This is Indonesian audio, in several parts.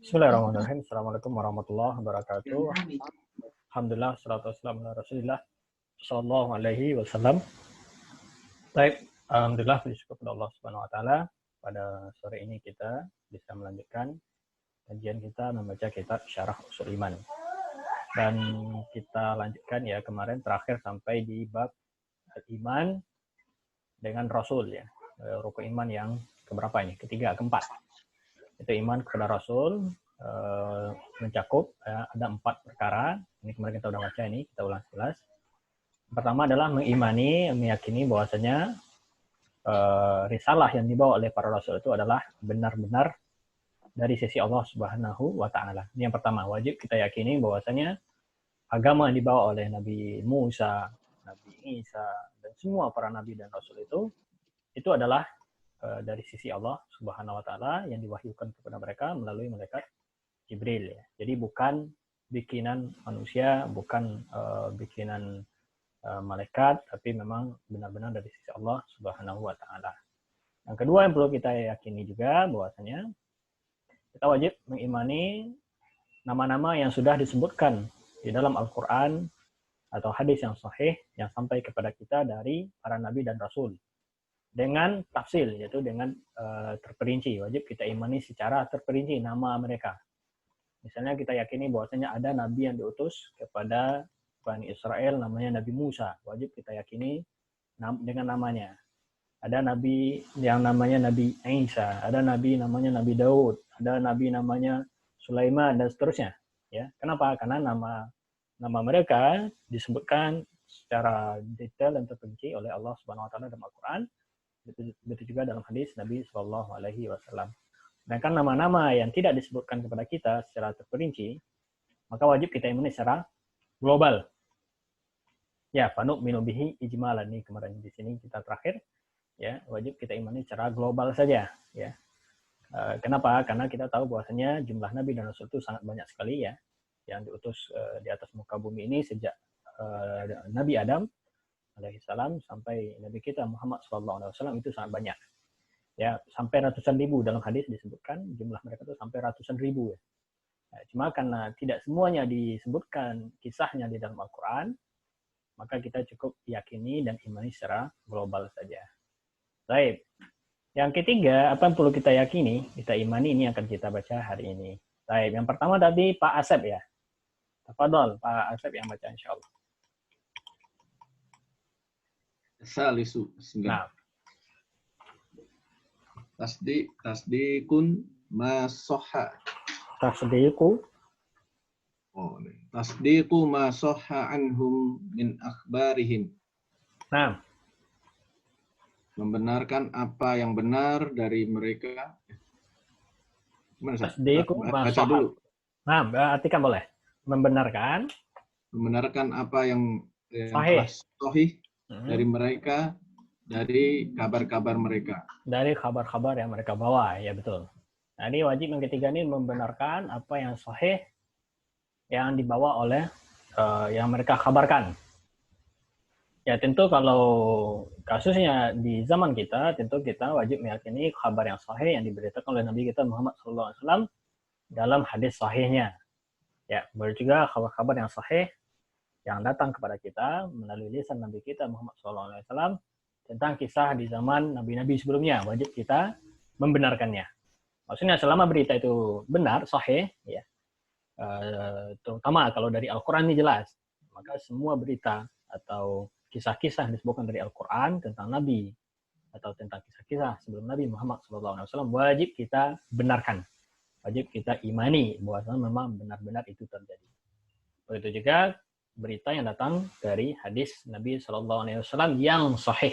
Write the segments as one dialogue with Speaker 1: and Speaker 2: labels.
Speaker 1: Bismillahirrahmanirrahim. Assalamualaikum warahmatullahi wabarakatuh. Alhamdulillah, salatu wassalamu ala rasulillah sallallahu alaihi wasallam. Baik, alhamdulillah bersyukur kepada Allah Subhanahu wa taala. Pada sore ini kita bisa melanjutkan kajian kita membaca kitab Syarah Ushul Iman. Dan kita lanjutkan ya, kemarin terakhir sampai di bab iman dengan Rasul ya. Rukun iman yang keberapa ini? Ketiga, keempat. Itu iman kepada Rasul, mencakup ada 4 perkara. Ini kemarin kita udah baca, ini kita ulang sekilas. Pertama adalah mengimani, meyakini bahwasanya risalah yang dibawa oleh para rasul itu adalah benar-benar dari sisi Allah Subhanahu wa taala. Ini yang pertama, wajib kita yakini bahwasanya agama yang dibawa oleh Nabi Musa, Nabi Isa, dan semua para nabi dan rasul itu adalah dari sisi Allah Subhanahu wa taala yang diwahyukan kepada mereka melalui malaikat Jibril ya. Jadi bukan bikinan manusia, bukan bikinan malaikat, tapi memang benar-benar dari sisi Allah Subhanahu wa taala. Yang kedua yang perlu kita yakini juga bahwasanya kita wajib mengimani nama-nama yang sudah disebutkan di dalam Al-Qur'an atau hadis yang sahih yang sampai kepada kita dari para nabi dan rasul. Dengan tafsil, yaitu dengan terperinci. Wajib kita imani secara terperinci nama mereka. Misalnya kita yakini bahwasanya ada nabi yang diutus kepada Bani Israel namanya Nabi Musa. Wajib kita yakini dengan namanya. Ada nabi yang namanya Nabi Isa, ada nabi namanya Nabi Daud, ada nabi namanya Sulaiman, dan seterusnya. Ya, kenapa? Karena nama mereka disebutkan secara detail dan terperinci oleh Allah Subhanahu wa taala dalam Al-Qur'an. Begitu juga dalam hadis Nabi Shallallahu Alaihi Wasallam. Sedangkan nama-nama yang tidak disebutkan kepada kita secara terperinci, maka wajib kita imani secara global. Ya, fanuk minubihi ijmalan, nih kemarin di sini kita terakhir. Ya, wajib kita imani secara global saja. Ya, kenapa? Karena kita tahu bahwasanya jumlah nabi dan rasul itu sangat banyak sekali ya, yang diutus di atas muka bumi ini sejak Nabi Adam alaihissalam sampai Nabi kita Muhammad SAW itu sangat banyak. Ya, sampai ratusan ribu dalam hadis disebutkan jumlah mereka itu sampai ratusan ribu ya. Nah, cuma karena tidak semuanya disebutkan kisahnya di dalam Al-Qur'an, maka kita cukup yakini dan imani secara global saja. Baik. Yang ketiga, apa yang perlu kita yakini, kita imani, ini akan kita baca hari ini. Baik, yang pertama tadi Pak Asep ya. Tafadhol Pak Asep yang baca insyaallah.
Speaker 2: Salisu.
Speaker 1: Nah,
Speaker 2: tasdikun ma sahha.
Speaker 1: tasdiqu.
Speaker 2: Oh, tasdiqu ma sahha anhum min akhbarihim.
Speaker 1: Nah,
Speaker 2: membenarkan apa yang benar dari mereka.
Speaker 1: tasdiqu ma
Speaker 2: Baca
Speaker 1: sahha.
Speaker 2: dulu.
Speaker 1: Nah, artikan boleh. Membenarkan
Speaker 2: apa yang
Speaker 1: sahih.
Speaker 2: Sahih dari mereka, dari kabar-kabar mereka.
Speaker 1: Dari kabar-kabar yang mereka bawa, ya betul. Nah, ini wajib yang ketiga ini membenarkan apa yang sahih yang dibawa oleh yang mereka kabarkan. Ya tentu kalau kasusnya di zaman kita, tentu kita wajib meyakini kabar yang sahih yang diberitakan oleh Nabi kita Muhammad SAW dalam hadis sahihnya. Ya, baru juga kabar-kabar yang sahih yang datang kepada kita melalui lisan Nabi kita Muhammad SAW tentang kisah di zaman nabi-nabi sebelumnya, wajib kita membenarkannya. Maksudnya selama berita itu benar, sahih, ya, terutama kalau dari Al-Quran ini jelas, maka semua berita atau kisah-kisah yang disebutkan dari Al-Quran tentang Nabi atau tentang kisah-kisah sebelum Nabi Muhammad SAW wajib kita benarkan, wajib kita imani bahwa memang benar-benar itu terjadi. Begitu juga berita yang datang dari hadis Nabi SAW yang sahih,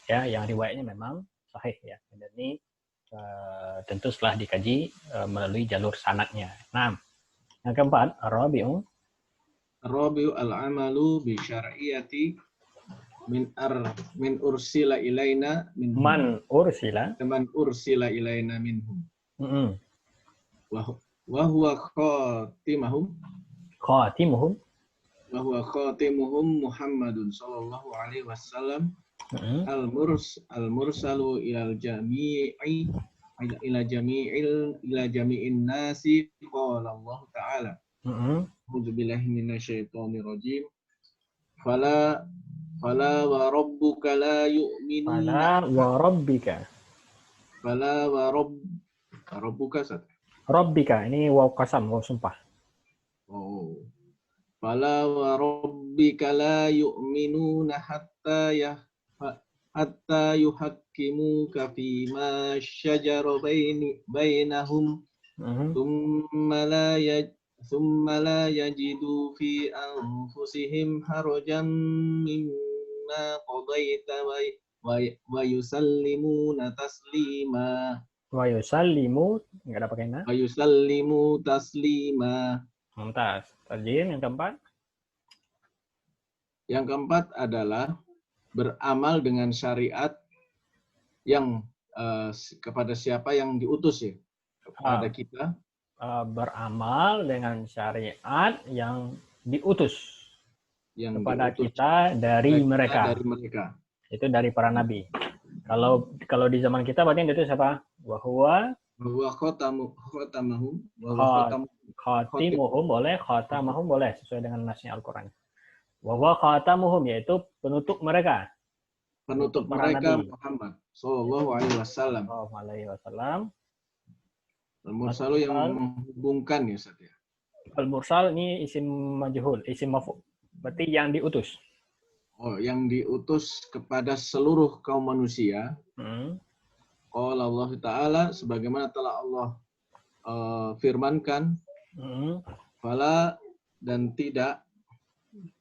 Speaker 1: ya, yang riwayatnya memang sahih ya. Dan ini tentu setelah dikaji melalui jalur sanadnya. Nah, yang keempat, Rabi'u
Speaker 2: al-amalu bi syar'iyati min ursila ilaina minhum.
Speaker 1: Man
Speaker 2: ursila ilaina minhum. Wa huwa khatimuhum Muhammadun sallallahu alaihi wasallam al-mursalu ilal jami'i ila jami'in nasi qala Allah ta'ala. A'udzu billahi minasyaitonir rajim. Fala wa rabbuka la yu'minuna.
Speaker 1: Fala wa rabbika.
Speaker 2: Fala wa rabbuka sat.
Speaker 1: Rabbika ini waw qasam, waw sumpah.
Speaker 2: Oh. Fala wa rabbika la yu'minuna hatta yuhakkimuka fima syajara bainahum thumma la yajidu fi anfusihim harajan mimma qadaita wa yusallimuna taslima.
Speaker 1: Wa yusallimu, enggak ada pakai na.
Speaker 2: Wa yusallimu taslima.
Speaker 1: Mumtaz. Tarjim yang keempat.
Speaker 2: Yang keempat adalah beramal dengan syariat yang kepada siapa yang diutus ya, kepada kita.
Speaker 1: Beramal dengan syariat yang diutus
Speaker 2: yang
Speaker 1: kepada
Speaker 2: diutus
Speaker 1: kita dari mereka.
Speaker 2: Dari mereka.
Speaker 1: Itu dari para nabi. Kalau di zaman kita berarti yang itu siapa? Wahwa khatimuhum boleh, khatamahum boleh sesuai dengan nasnya Al-Qur'an. Wahwa khatamuhum yaitu penutup mereka.
Speaker 2: Penutup mereka nabi. Muhammad sallallahu alaihi wasallam. Al-Mursalu yang menghubungkan ya Ustaz ya.
Speaker 1: Al-Mursal ini isim majhul, isim mafu'. Berarti yang diutus.
Speaker 2: Oh, yang diutus kepada seluruh kaum manusia. Qala Allah Ta'ala, sebagaimana telah Allah firmankan, fala dan tidak.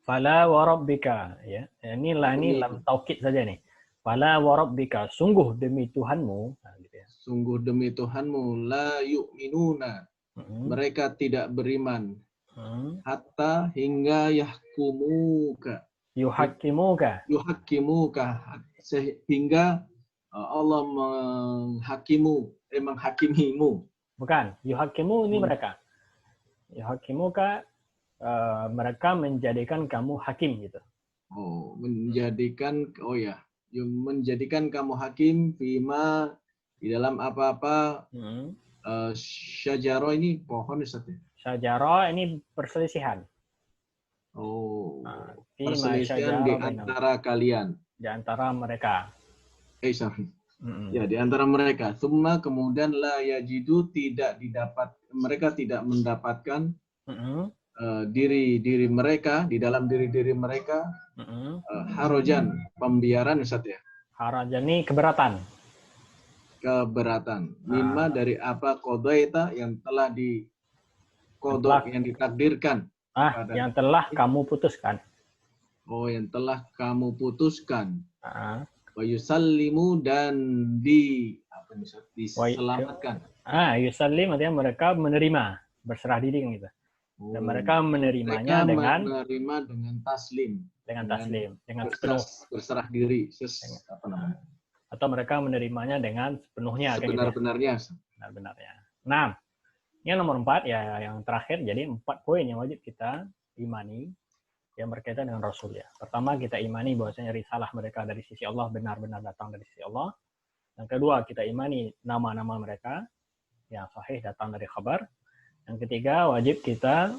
Speaker 1: Fala wa rabbika, ya. Ini lam taukid saja nih. Fala wa rabbika, sungguh demi Tuhanmu. Nah, gitu ya.
Speaker 2: Sungguh demi Tuhanmu, la yu'minuna. Mereka tidak beriman. Hatta hingga yuhakkimuka, sehingga Allah menghakimimu.
Speaker 1: Bukan, yuhakkimu ini mereka. Yuhakkimuka, mereka menjadikan kamu hakim gitu.
Speaker 2: Oh, menjadikan kamu hakim fima di dalam apa-apa. Syajaro ini pohon Ustaz ya?
Speaker 1: Syajaro ini perselisihan.
Speaker 2: Oh, perselisihan di antara kalian.
Speaker 1: Di antara mereka.
Speaker 2: Ya, di antara mereka. Tsumma kemudian la yajidu mereka tidak mendapatkan diri mereka, di dalam diri mereka harajan, pembiaran Ustaz ya.
Speaker 1: Harajan ini keberatan.
Speaker 2: Mimma dari apa qadaita yang telah yang ditakdirkan.
Speaker 1: Yang telah kamu putuskan.
Speaker 2: Oh, yang telah kamu putuskan. Wa yusallimu dan diselamatkan.
Speaker 1: Yusallim artinya mereka menerima, berserah diri gitu. Dan mereka menerimanya dengan
Speaker 2: taslim.
Speaker 1: Dengan sepenuh.
Speaker 2: Berserah diri.
Speaker 1: Atau mereka menerimanya dengan sepenuhnya.
Speaker 2: Sebenar-benarnya.
Speaker 1: Benar-benarnya. Nah, yang nomor 4 ya, yang terakhir. Jadi 4 poin yang wajib kita imani yang berkaitan dengan Rasul ya. Pertama, kita imani bahwasanya risalah mereka dari sisi Allah benar-benar datang dari sisi Allah. Yang kedua, kita imani nama-nama mereka yang sahih datang dari khabar. Yang ketiga, wajib kita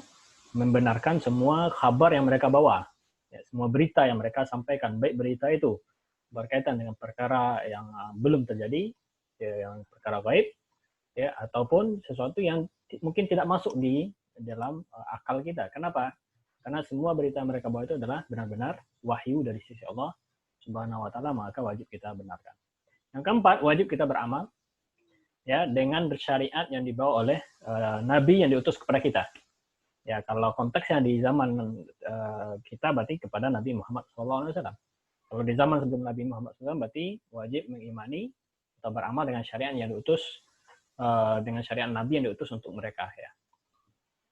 Speaker 1: membenarkan semua khabar yang mereka bawa. Ya, semua berita yang mereka sampaikan, baik berita itu berkaitan dengan perkara yang belum terjadi, ya, yang perkara gaib, ya, ataupun sesuatu yang mungkin tidak masuk di dalam akal kita. Kenapa? Karena semua berita yang mereka bawa itu adalah benar-benar wahyu dari sisi Allah Subhanahu wa Ta'ala, maka wajib kita benarkan. Yang keempat, wajib kita beramal ya dengan syariat yang dibawa oleh nabi yang diutus kepada kita. Ya, kalau konteksnya di zaman kita berarti kepada Nabi Muhammad SAW. Kalau di zaman sebelum Nabi Muhammad SAW berarti wajib mengimani atau beramal dengan syariat yang diutus dengan syariat Nabi yang diutus untuk mereka ya.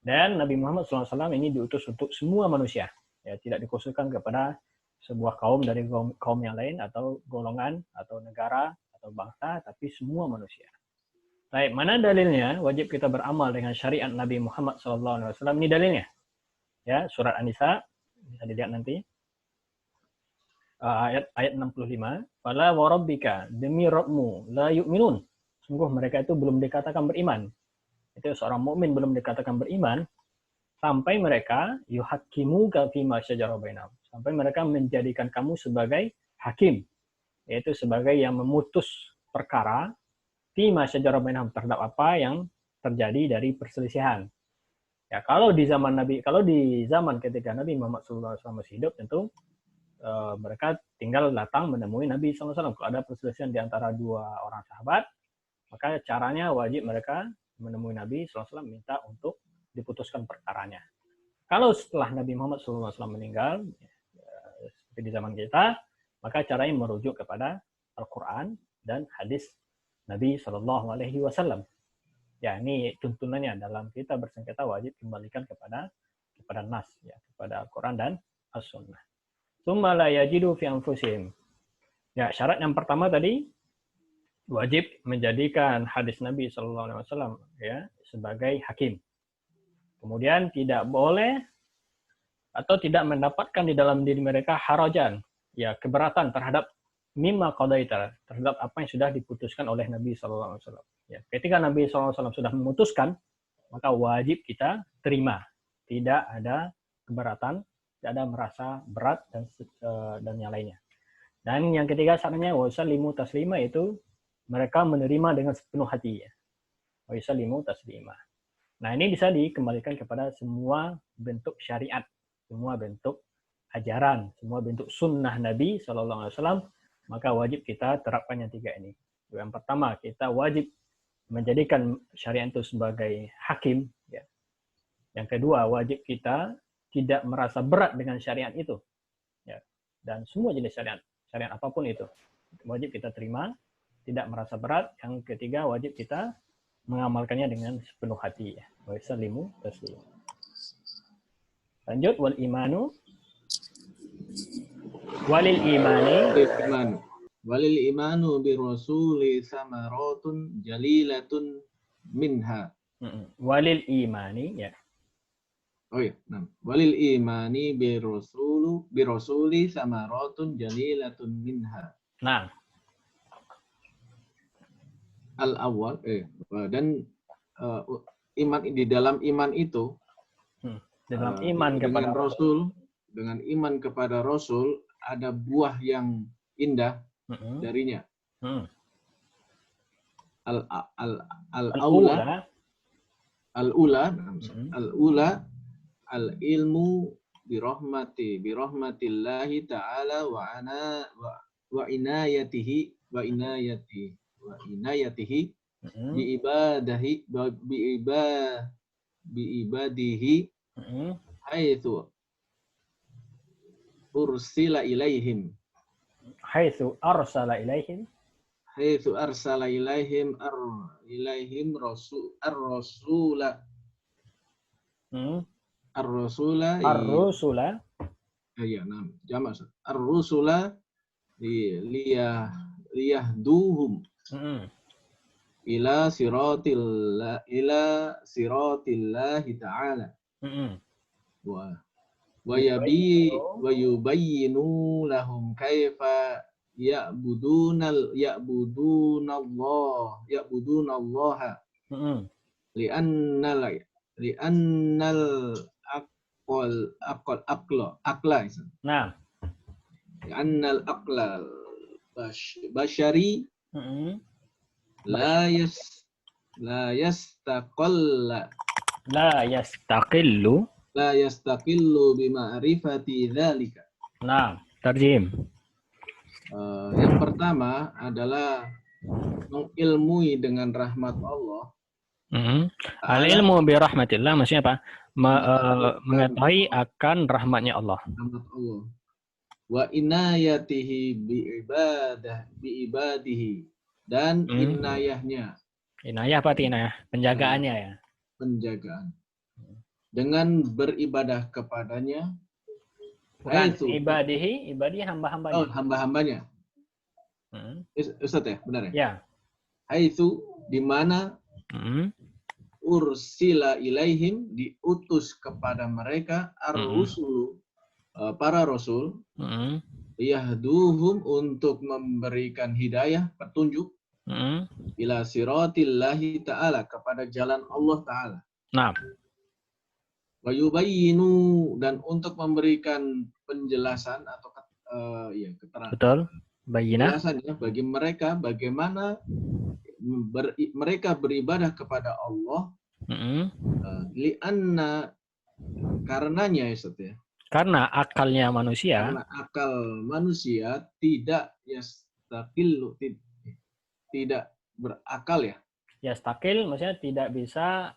Speaker 1: Dan Nabi Muhammad SAW ini diutus untuk semua manusia, ya, tidak dikhususkan kepada sebuah kaum dari kaum yang lain atau golongan atau negara atau bangsa, tapi semua manusia. Baik, mana dalilnya wajib kita beramal dengan syariat Nabi Muhammad SAW? Ini dalilnya, ya, surat An-Nisa bisa dilihat nanti. Ayat 65. Fala wa rabbika, demi Rabbmu, la yu'minun. sungguh mereka itu belum dikatakan beriman. Itu seorang mukmin belum dikatakan beriman sampai mereka yuhaqqimuka fima syajara bainahum. Sampai mereka menjadikan kamu sebagai hakim, yaitu sebagai yang memutus perkara fima syajara bainahum, terhadap apa yang terjadi dari perselisihan. Ya, kalau di zaman ketika Nabi Muhammad SAW masih hidup, tentu mereka tinggal datang menemui Nabi SAW. Kalau ada perselisihan di antara dua orang sahabat, maka caranya wajib mereka menemui Nabi SAW minta untuk diputuskan perkaranya. Kalau setelah Nabi Muhammad SAW meninggal, seperti di zaman kita, maka caranya merujuk kepada Al-Quran dan hadis Nabi SAW. Ya, ini tuntunannya dalam kita bersengketa wajib kembalikan kepada nas, ya, kepada Al-Quran dan As-Sunnah. Tsumma la yajidu fi anfusihim. Ya, syarat yang pertama tadi wajib menjadikan hadis Nabi SAW ya sebagai hakim. Kemudian tidak boleh atau tidak mendapatkan di dalam diri mereka harajan, ya keberatan terhadap mimma qadaita, terhadap apa yang sudah diputuskan oleh Nabi SAW. Ya, ketika Nabi SAW sudah memutuskan, maka wajib kita terima. Tidak ada keberatan, tidak ada merasa berat dan yang lainnya. Dan yang ketiga syaratnya wasallimu taslima, itu mereka menerima dengan sepenuh hati. Ya. Wasallimu taslima. Nah, ini bisa dikembalikan kepada semua bentuk syariat, semua bentuk ajaran, semua bentuk sunnah Nabi SAW, maka wajib kita terapkan yang tiga ini. Yang pertama, kita wajib menjadikan syariat itu sebagai hakim. Ya. Yang kedua, wajib kita tidak merasa berat dengan syariat itu. Ya. Dan semua jenis syariat apapun itu, wajib kita terima, tidak merasa berat. Yang ketiga, wajib kita mengamalkannya dengan sepenuh hati. Ya. Wa yusallimu taslima. Lanjut, wal imanu walil imani
Speaker 2: walil imanu bi rasuli samaratun jalilatun minha.
Speaker 1: Walil imani, ya.
Speaker 2: Oh iya, nah. Walil imani bi rasuli samaratun jalilatun minha.
Speaker 1: Nah,
Speaker 2: Al-awwal dan iman, di dalam iman itu
Speaker 1: dalam iman kepada
Speaker 2: Rasul, dengan iman kepada Rasul ada buah yang indah darinya. Al-ula al-ilmu bi rahmatillahi ta'ala wa inayatihi bi ibadihi haitsu arsala ilaihim ar-rasula ya, nah, jamak ar-rusula liyahduhum ila siratillahi ta'ala wa yubayyinu lahum kaifa ya'budunallaha li'annal aqla.
Speaker 1: Nah,
Speaker 2: li'annal aqla bashari la yastaqillu bima'rifati dzalika.
Speaker 1: Nah, tarjim.
Speaker 2: Yang pertama adalah mengilmui dengan rahmat Allah.
Speaker 1: Al-ilmu bi rahmatillah maksudnya apa? Mengetahui akan rahmatnya Allah.
Speaker 2: Rahmat Allah. Wa inayatihi bi ibadihi, dan inayahnya.
Speaker 1: Inayah apa inayah? Penjagaannya ya.
Speaker 2: Penjagaan. Dengan beribadah kepadanya.
Speaker 1: Bukan ibadihi hamba-hambanya.
Speaker 2: Oh, hamba-hambanya. Ustaz ya, benar ya?
Speaker 1: Ya.
Speaker 2: Haitsu, di mana ursila ilaihim, diutus kepada mereka ar-rusulu, para rasul, yahduhum, untuk memberikan hidayah, petunjuk, ila siratillahi ta'ala, kepada jalan Allah Ta'ala.
Speaker 1: Nah,
Speaker 2: Wa yubayyinu, dan untuk memberikan penjelasan atau keterangan,
Speaker 1: betul. Bayinah.
Speaker 2: penjelasan ya bagi mereka bagaimana mereka beribadah kepada Allah, li'anna, karenanya ya Ustaz ya.
Speaker 1: Karena akalnya manusia,
Speaker 2: Karena akal manusia tidak yastaqillu, tidak berakal ya.
Speaker 1: ya stakil maksudnya tidak bisa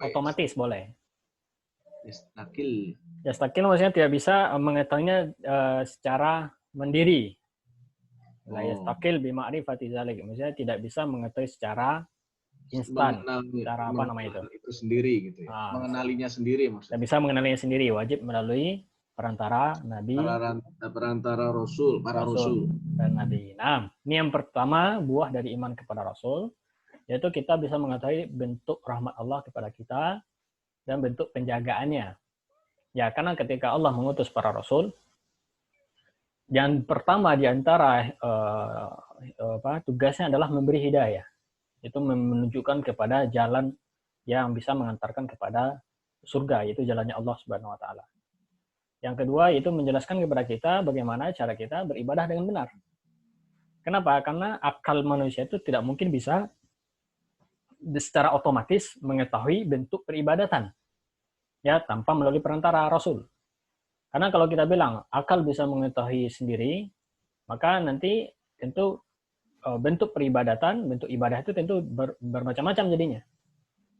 Speaker 1: otomatis boleh.
Speaker 2: Yastaqil.
Speaker 1: Ya stakil maksudnya tidak bisa mengetahuinya secara mandiri. La yastakil bima'rifati dzalik. Maksudnya tidak bisa mengetahui secara instan. Cara apa namanya itu?
Speaker 2: Itu sendiri gitu ya. Mengenalinya sendiri maksudnya.
Speaker 1: Tidak bisa mengenalinya sendiri, wajib melalui perantara nabi,
Speaker 2: perantara rasul, para rasul
Speaker 1: dan nabi. Nah, ini yang pertama buah dari iman kepada rasul, yaitu kita bisa mengetahui bentuk rahmat Allah kepada kita dan bentuk penjagaannya. Ya, karena ketika Allah mengutus para rasul, yang pertama di antara tugasnya adalah memberi hidayah. Itu menunjukkan kepada jalan yang bisa mengantarkan kepada surga, yaitu jalannya Allah Subhanahu wa taala. Yang kedua, itu menjelaskan kepada kita bagaimana cara kita beribadah dengan benar. Kenapa? Karena akal manusia itu tidak mungkin bisa secara otomatis mengetahui bentuk peribadatan, ya, tanpa melalui perantara Rasul. Karena kalau kita bilang akal bisa mengetahui sendiri, maka nanti tentu bentuk peribadatan, bentuk ibadah itu tentu bermacam-macam jadinya.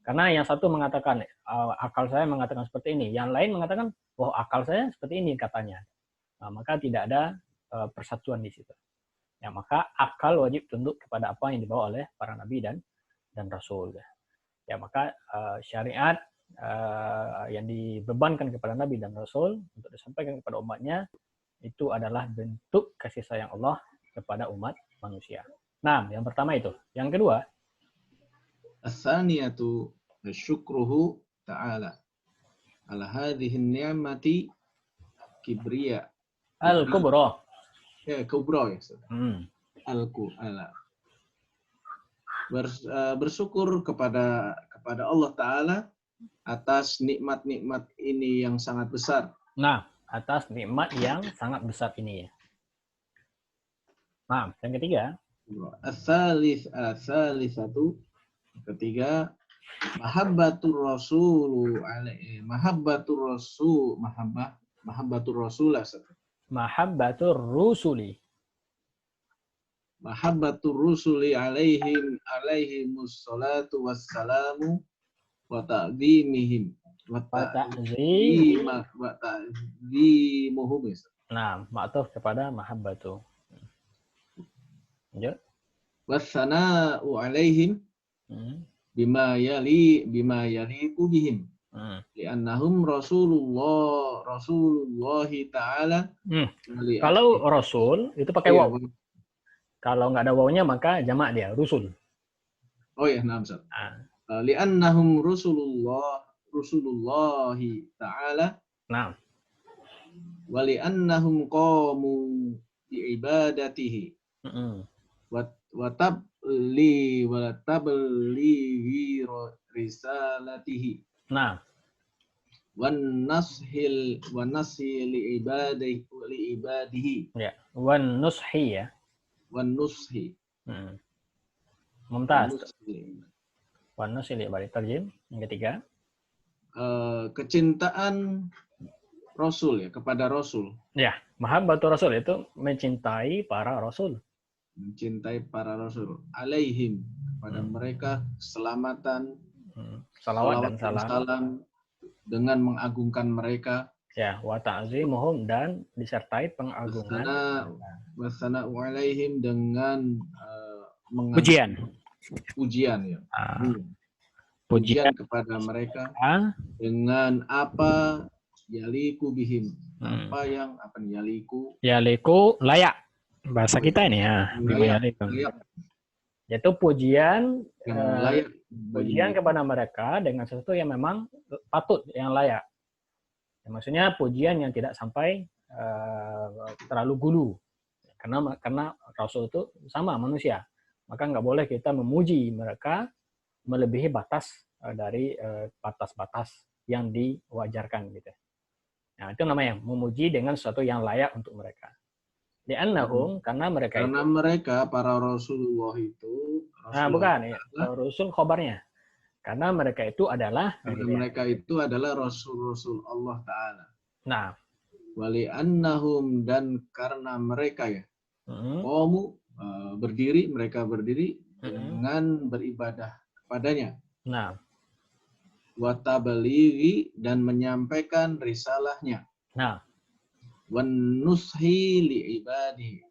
Speaker 1: Karena yang satu mengatakan akal saya mengatakan seperti ini, yang lain mengatakan akal saya seperti ini katanya. Nah, maka tidak ada persatuan di situ. Ya, maka akal wajib tunduk kepada apa yang dibawa oleh para nabi dan rasul. Ya, maka syariat yang dibebankan kepada nabi dan rasul untuk disampaikan kepada umatnya itu adalah bentuk kasih sayang Allah kepada umat manusia. Nah, yang pertama itu. Yang kedua,
Speaker 2: as-saniyatu syukruhu ta'ala ala hadhihi ni'mati kibriya
Speaker 1: al-kubra.
Speaker 2: Ya, kubra ya. Al-kubra. Bersyukur kepada Allah Ta'ala atas nikmat-nikmat ini yang sangat besar.
Speaker 1: Nah, atas nikmat yang sangat besar ini. Nah, yang ketiga.
Speaker 2: As-salisatu, ketiga, mahabbatur rasul alaihi, mahabbatur rusuli. Mahabbatur rusuli alaihimus salatu wassalamu wa ta'zimihim wa ta'zimuhum.
Speaker 1: Nah, ma'tuf kepada mahabbatu. Ya.
Speaker 2: Wassana'u alaihim bima yaliqu bihim. Li'annahum Rasulullahi ta'ala.
Speaker 1: Kalau rasul itu pakai waw. Kalau nggak ada wawnya maka jamak dia, rusul.
Speaker 2: Oh ya, nah, Ustaz. Li'annahum Rasulullahi ta'ala.
Speaker 1: Nah.
Speaker 2: Wa li'annahum qamu bi'ibadatihi. Wa tabli risalatihi.
Speaker 1: Nah.
Speaker 2: Wan nashi li ibadihi.
Speaker 1: Ya, wan nushi ya.
Speaker 2: Wan nushi.
Speaker 1: Mumtaz. Wan nushi li ibadihi. Terjem. Yang ketiga.
Speaker 2: Kecintaan Rasul ya, kepada Rasul.
Speaker 1: Ya, mahabbatur Rasul itu mencintai para Rasul.
Speaker 2: Mencintai para Rasul. Alaihim, kepada mereka keselamatan,
Speaker 1: salawat dan salam
Speaker 2: dengan mengagungkan mereka.
Speaker 1: Ya, wa ta'zimuhum, dan disertai pengagungan.
Speaker 2: Wassana'u alaihim, dengan
Speaker 1: pujian
Speaker 2: ya. Pujian kepada mereka dengan apa yaliku bihim. Apa yang yaliku?
Speaker 1: Yaliku layak. Bahasa kita ini ya.
Speaker 2: Layak.
Speaker 1: Yaitu pujian
Speaker 2: layak.
Speaker 1: Pujian kepada mereka dengan sesuatu yang memang patut, yang layak. Ya, maksudnya pujian yang tidak sampai terlalu gulu. Karena Rasul itu sama manusia. maka nggak boleh kita memuji mereka melebihi batas dari batas-batas yang diwajarkan gitu. Nah, itu namanya memuji dengan sesuatu yang layak untuk mereka. Li'annahum, karena mereka
Speaker 2: Karena
Speaker 1: itu,
Speaker 2: mereka para Rasulullah itu,
Speaker 1: nah
Speaker 2: Rasulullah
Speaker 1: bukan ya,
Speaker 2: Ta'ala,
Speaker 1: Rasul khobarnya. Karena mereka itu adalah
Speaker 2: karena
Speaker 1: gitu ya.
Speaker 2: mereka itu adalah Rasul-Rasul Allah Ta'ala.
Speaker 1: Nah,
Speaker 2: Wali'annahum, dan karena mereka ya, qamu, mereka berdiri dengan beribadah kepadanya.
Speaker 1: nah,
Speaker 2: Watabalighi, dan menyampaikan risalahnya.
Speaker 1: nah,
Speaker 2: Wan nushi li'ibadi,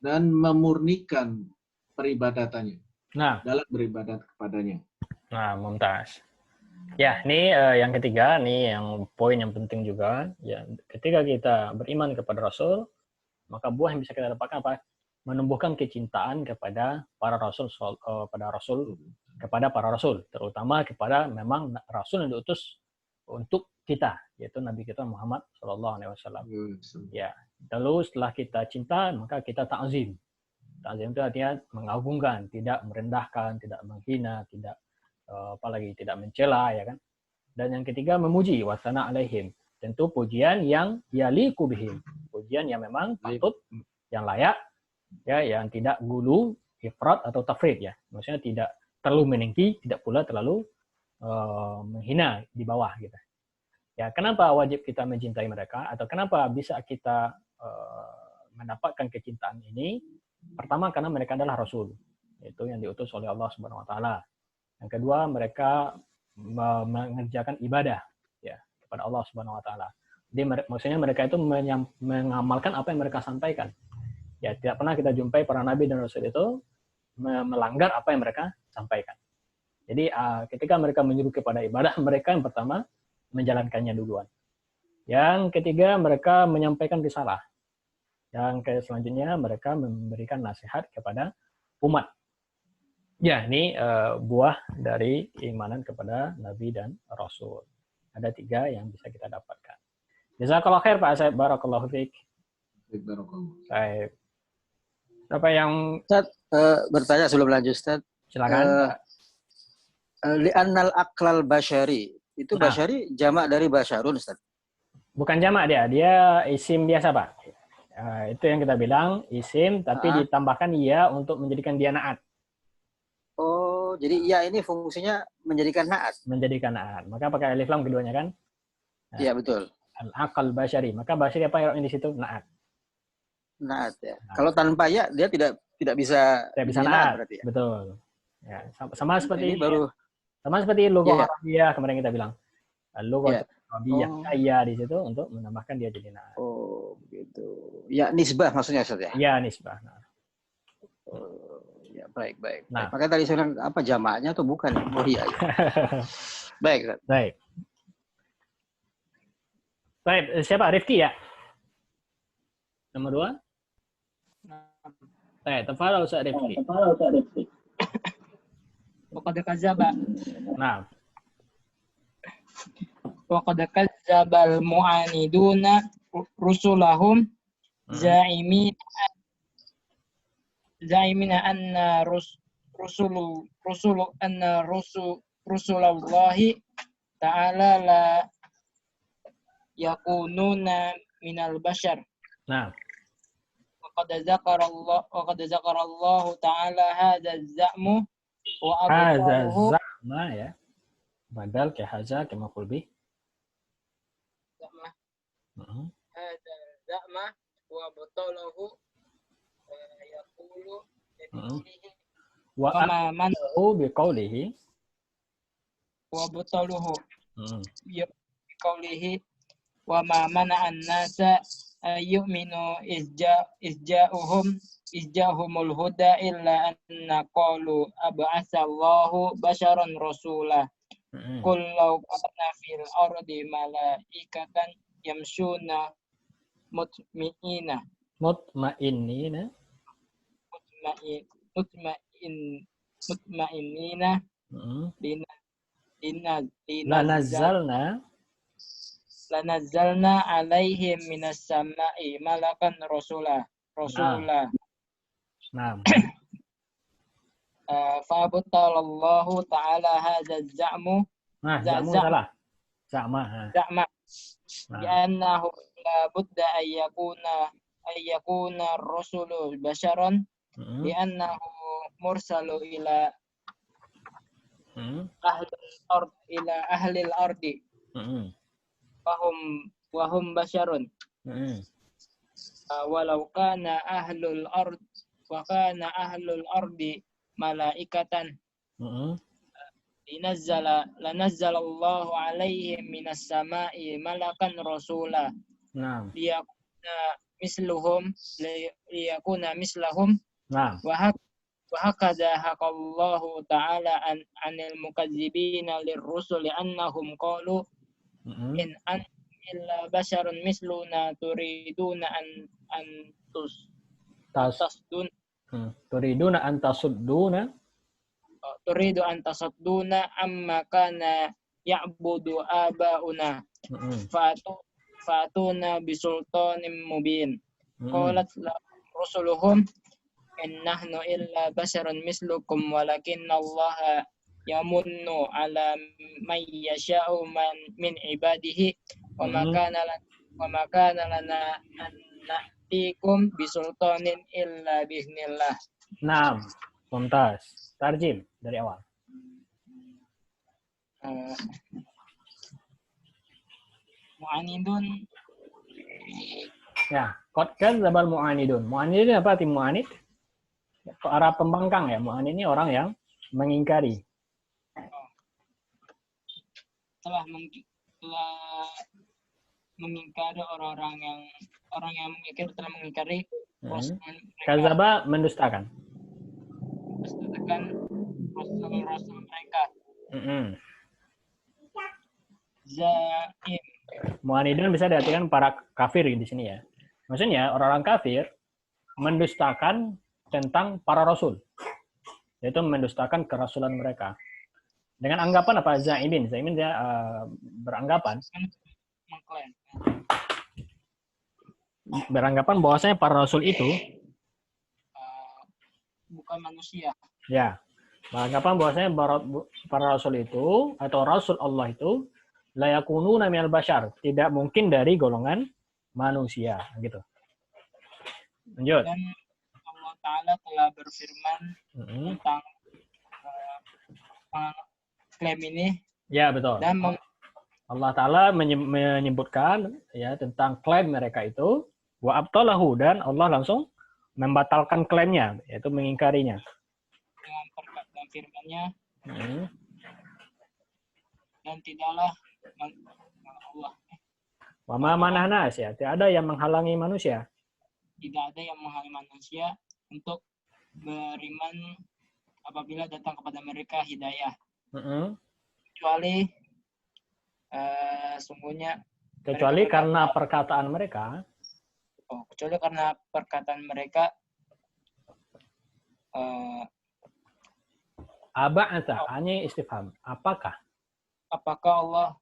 Speaker 2: dan memurnikan peribadatannya
Speaker 1: nah,
Speaker 2: dalam beribadat kepadanya.
Speaker 1: nah, mumtaz. Ya, ini yang ketiga, nih yang poin yang penting juga. Ya, ketika kita beriman kepada Rasul, maka buah yang bisa kita dapatkan apa? Menumbuhkan kecintaan kepada para Rasul, kepada para Rasul, terutama kepada memang Rasul yang diutus untuk kita, yaitu Nabi kita Muhammad SAW. Ya, lalu setelah kita cinta, maka kita ta'zim. Ta'zim itu artinya mengagungkan, tidak merendahkan, tidak menghina, tidak apalagi tidak mencela, ya kan. Dan yang ketiga memuji, wasana alaihim, tentu pujian yang yaliku bihim, pujian yang memang patut, yang layak, ya, yang tidak gulu, ifrat atau tafrid, ya, maksudnya tidak terlalu meninggi, tidak pula terlalu menghina di bawah gitu. Ya, kenapa wajib kita mencintai mereka, atau kenapa bisa kita mendapatkan kecintaan ini? Pertama, karena mereka adalah Rasul, itu yang diutus oleh Allah Subhanahu Wa Taala. Yang kedua, mereka mengerjakan ibadah ya kepada Allah Subhanahu Wa Taala. Jadi maksudnya mereka itu mengamalkan apa yang mereka sampaikan. Ya, tidak pernah kita jumpai para nabi dan rasul itu melanggar apa yang mereka sampaikan. Jadi ketika mereka menyuruh kepada ibadah, mereka yang pertama menjalankannya duluan. Yang ketiga, mereka menyampaikan risalah. Yang selanjutnya, mereka memberikan nasihat kepada umat. Ya, ini buah dari keimanan kepada Nabi dan Rasul. Ada 3 yang bisa kita dapatkan. Jazakallah khair Pak Asep, barakallahu fiik. Baik. Apa yang
Speaker 3: Ustaz, bertanya sebelum lanjut Ustaz.
Speaker 1: Silakan.
Speaker 3: Li'annal aqlal basyari. Itu basyari jamak dari basyarun Ustaz.
Speaker 1: Bukan jamak dia isim biasa Pak. Itu yang kita bilang isim tapi ditambahkan ya untuk menjadikan dia naat.
Speaker 3: Oh, jadi ya ini fungsinya menjadikan naat.
Speaker 1: Menjadikan naat. Maka pakai alif lam keduanya kan?
Speaker 3: Iya, betul.
Speaker 1: Al-aqal basyari. Maka basyari apa yang di situ? Naat.
Speaker 3: Naat ya. Naat. Kalau tanpa ya dia tidak bisa
Speaker 1: naat
Speaker 3: berarti ya.
Speaker 1: Betul. Ya, sama seperti
Speaker 3: ini baru
Speaker 1: sama seperti logo Arabiyah kemarin kita bilang. Logo Arabiyah ya di situ untuk menambahkan dia jadi naat.
Speaker 3: Oh, begitu. Ya nisbah maksudnya Ustaz ya?
Speaker 1: Ya, nisbah. Nah.
Speaker 3: Ya, baik.
Speaker 1: Nah.
Speaker 3: Makanya tadi saya bilang apa jamaknya atau bukan? Oh iya. Baik.
Speaker 1: Baik, siapa? Rifki ya? Nomor 2? Baik, tafadhal Ustaz Rifki.
Speaker 4: Waqad kadzdzaba.
Speaker 1: Nah.
Speaker 4: Waqad kadzdzabal mu'aniduna rusulahum za'imina anna rusulullahi ta'ala la yakununa minal bashar.
Speaker 1: Nah.
Speaker 4: Waqad zakarallahu ta'ala hadza za'mu wa
Speaker 1: abtaluhu ya. Badal ke haza ke maf'ul bih.
Speaker 4: Za'ma. Hadza za'ma wa abtaluhu yaqulu
Speaker 1: wa amanahu biqaulihi
Speaker 4: wa abtaluhu biqaulihi wa ma mana'an nasa yu'minu izja'uhumul huda illa anna qalu ab'asallahu basharan rasulah. Qul law kana fil ardi malaikatan yamshuna mutma'innina lanazzalna alaihim minas sama'i malakan rasula.
Speaker 1: Nah.
Speaker 4: Fa'abtalallahu ta'ala hadza za'mu
Speaker 1: Nah, jamu
Speaker 4: Za'ma
Speaker 1: salah. Sama. Nah.
Speaker 4: Za'ma
Speaker 1: Nah.
Speaker 4: bi'annahu la budda ay yakuna ar-rusulu basharan
Speaker 1: Mm-mm.
Speaker 4: li'annahu mursalu ila
Speaker 1: Mm-mm.
Speaker 4: ahli al-ardi
Speaker 1: Mm-mm.
Speaker 4: wahum basharun
Speaker 1: Mm-mm.
Speaker 4: walau kana ahlul ardi malaikatan
Speaker 1: Mm-mm.
Speaker 4: lanazzalallahu alaihim minas sama'i malakan rasula
Speaker 1: Nah.
Speaker 4: liyakuna mislahum
Speaker 1: Nah.
Speaker 4: wa hakadha haqallahu ta'ala anil mukazzibina lirrusul annahum qalu
Speaker 1: Mm-mm.
Speaker 4: in antum illa basharun misluna turiduna an tasdun
Speaker 1: Turiduna an tasudduna.
Speaker 4: turidu an tasadduna amma kana ya'budu abauna
Speaker 1: Mm-mm.
Speaker 4: fatuna bisultanin mubin.
Speaker 1: Mm-mm.
Speaker 4: Qalat rusuluhum in nahnu illa basharun mislukum walakinna Allah yamunnu ala man yasha'u min ibadihi wa ma kana lana an na'tikum bisultanin illa biiznillah.
Speaker 1: Nah, mumtaz. Tarjim dari awal.
Speaker 4: Mu'anidun
Speaker 1: Ya, qad kadzdzabal mu'anidun. Mu'anidun apa arti mu'anid? Arah pembangkang ya. Mu'anid ini orang yang mengingkari.
Speaker 4: telah mengingkari orang yang mengingkari telah mengingkari
Speaker 1: Kadzdzaba mendustakan.
Speaker 4: rasul mereka. Zaim
Speaker 1: Mu'anidun bisa diartikan para kafir di sini ya. Maksudnya orang-orang kafir mendustakan tentang para rasul. Yaitu mendustakan kerasulan mereka. Dengan anggapan apa? Zaimin dia beranggapan bahwasanya para rasul itu
Speaker 4: bukan manusia.
Speaker 1: ya, beranggapan bahwasanya para rasul itu atau rasul Allah itu la yakununa minal bashar, tidak mungkin dari golongan manusia gitu. Lanjut.
Speaker 4: Dan Allah Ta'ala telah berfirman tentang klaim ini.
Speaker 1: Ya, betul.
Speaker 4: Dan
Speaker 1: Allah Ta'ala menyebutkan ya tentang klaim mereka itu wa abtalahu, dan Allah langsung membatalkan klaimnya, yaitu mengingkarinya.
Speaker 4: Dengan firman-Nya dan tidaklah Allah
Speaker 1: Wa ma manahna ya, tidak ada yang menghalangi manusia.
Speaker 4: Tidak ada yang menghalangi manusia untuk beriman apabila datang kepada mereka hidayah. Kecuali
Speaker 1: Kecuali karena perkataan mereka.
Speaker 4: Kecuali karena perkataan mereka.
Speaker 1: Aba'atha, hanya istifham. Apakah
Speaker 4: Allah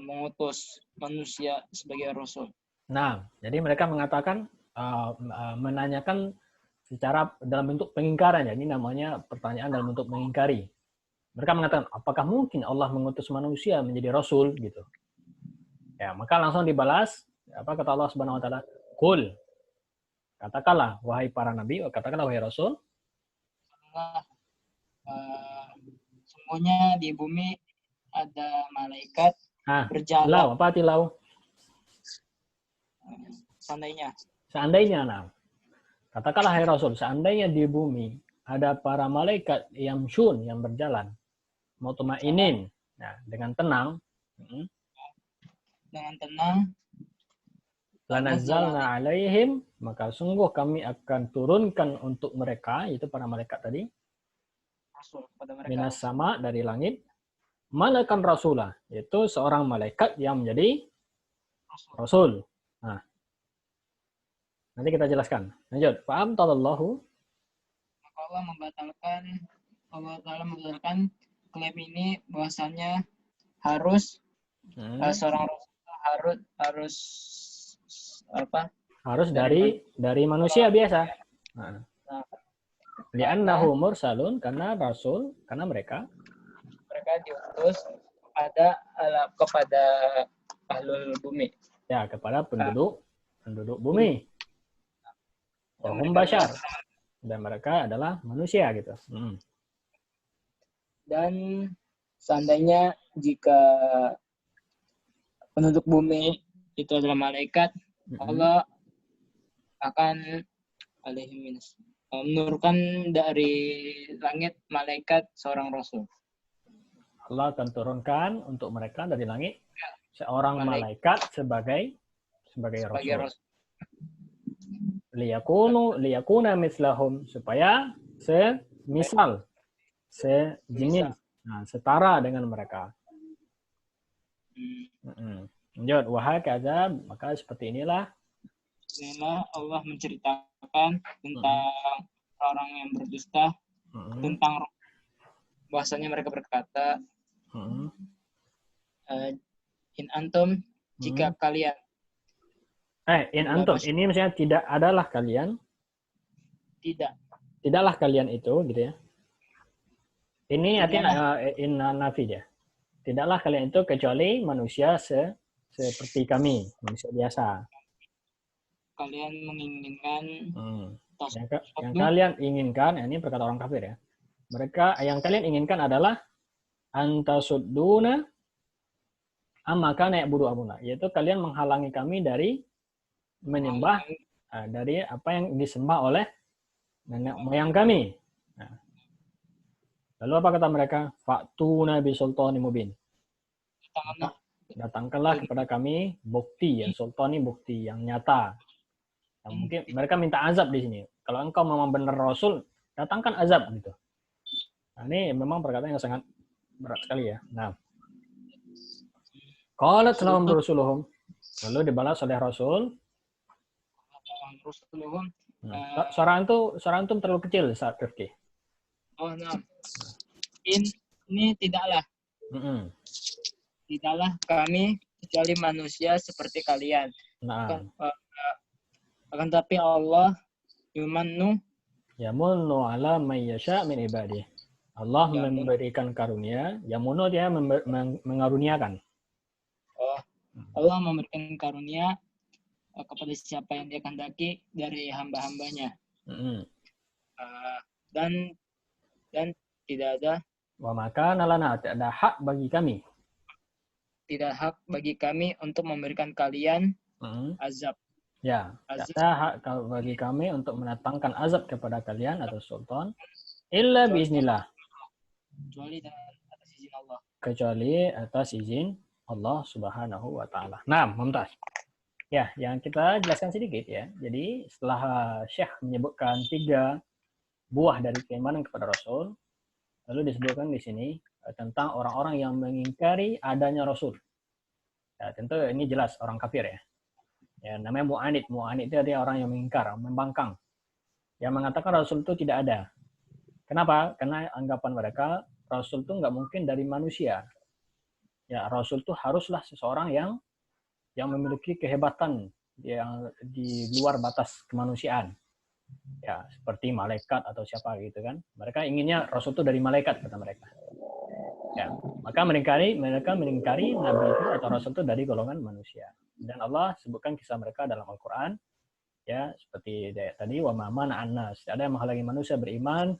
Speaker 4: mengutus manusia sebagai rasul?
Speaker 1: Nah, jadi mereka mengatakan, menanyakan secara dalam bentuk pengingkaran ya. Ini namanya pertanyaan dalam bentuk mengingkari. Mereka mengatakan, apakah mungkin Allah mengutus manusia menjadi rasul gitu? Ya, maka langsung dibalas, apa kata Allah Subhanahu wa taala? Qul. Katakanlah wahai para nabi, katakanlah wahai rasul.
Speaker 4: Semuanya di bumi ada malaikat berjalan.
Speaker 1: Tilau, apa tilau? Seandainya, nah. Katakanlah hai Rasul, seandainya di bumi ada para malaikat yang berjalan, mutmainin, nah, dengan tenang.
Speaker 4: Dengan tenang.
Speaker 1: Lanazzalna alaihim, maka sungguh kami akan turunkan untuk mereka, yaitu para malaikat tadi, minas sama, dari langit, malakan rasulah, yaitu seorang malaikat yang menjadi rasul. Nah, nanti kita jelaskan. Lanjut. Fa'am talallahu.
Speaker 4: Maka Allah membatalkan klaim ini bahwasanya harus seorang rasul harus
Speaker 1: dari manusia biasa. Li'annahu mursalun, karena rasul, karena mereka
Speaker 4: diutus kepada ahlul bumi.
Speaker 1: ya kepada penduduk bumi.
Speaker 4: Dan
Speaker 1: Wahum
Speaker 4: mereka
Speaker 1: bashar, dan mereka adalah manusia gitu.
Speaker 4: Dan seandainya jika penduduk bumi itu adalah malaikat, Allah akan menurunkan dari langit malaikat seorang rasul.
Speaker 1: Allah akan turunkan untuk mereka dari langit seorang malaikat sebagai rasul. Liyakuna mislahum, supaya semisal, sejenis, setara dengan mereka. Lanjut, wahakadza, maka seperti inilah
Speaker 4: Allah menceritakan tentang orang yang berdusta, tentang bahasanya mereka berkata, in antum, jika kalian.
Speaker 1: In antum, ini misalnya tidak adalah kalian. Tidaklah kalian itu, gitu ya. Ini artinya in nafi dia. Tidaklah kalian itu kecuali manusia seperti kami, manusia biasa.
Speaker 4: Kalian menginginkan
Speaker 1: yang kalian inginkan, ini perkata orang kafir ya. Mereka yang kalian inginkan adalah antasudduna amma kana ya'budu abuna, yaitu kalian menghalangi kami dari menyembah dari apa yang disembah oleh nenek moyang kami. Lalu apa kata mereka? Fa'tuna bi sultanin mubin. Datangkanlah kepada kami bukti, ya sultani, bukti yang nyata. Yang mungkin mereka minta azab di sini. Kalau engkau memang benar rasul, datangkan azab gitu. Nah, ini memang perkataan yang sangat berat sekali ya. Nah, qalat lahum rusuluhum, lalu dibalas oleh rasul. Suara antum terlalu kecil saat Rifki.
Speaker 4: Oh, nah. Ini tidaklah. Tidaklah kami kecuali manusia seperti kalian.
Speaker 1: Nah.
Speaker 4: Akan tapi Allah yamunnu
Speaker 1: ala may yasha min ibadihi. Allah memberikan karunia, yamunnu dia mengaruniakan.
Speaker 4: Allah memberikan karunia kepada siapa yang dia kehendaki dari hamba-hambanya. Dan tidak ada
Speaker 1: wa maka nalana, tidak ada hak bagi kami.
Speaker 4: Tidak hak bagi kami untuk memberikan kalian azab.
Speaker 1: Ya, tidak ada hak bagi kami untuk mendatangkan azab kepada kalian atau sultan illa biiznillah. Kecuali atas izin Allah Subhanahu wa taala. Nah, mumtaz. Ya, yang kita jelaskan sedikit ya. Jadi, setelah Syekh menyebutkan 3 buah dari keimanan kepada Rasul, lalu disebutkan di sini tentang orang-orang yang mengingkari adanya Rasul. Ya, tentu ini jelas orang kafir ya. Ya, namanya mu'anid. Mu'anid itu dia orang yang mengingkar, membangkang. Yang mengatakan Rasul itu tidak ada. Kenapa? Karena anggapan mereka Rasul itu nggak mungkin dari manusia. Ya, Rasul itu haruslah seseorang yang memiliki kehebatan yang di luar batas kemanusiaan. Ya, seperti malaikat atau siapa gitu kan. Mereka inginnya Rasul itu dari malaikat, kata mereka. Ya, maka mereka mengingkari Nabi itu atau Rasul itu dari golongan manusia. Dan Allah sebutkan kisah mereka dalam Al-Quran. Ya, seperti tadi, wa ma mana'an nas. Ada yang menghalangi manusia beriman,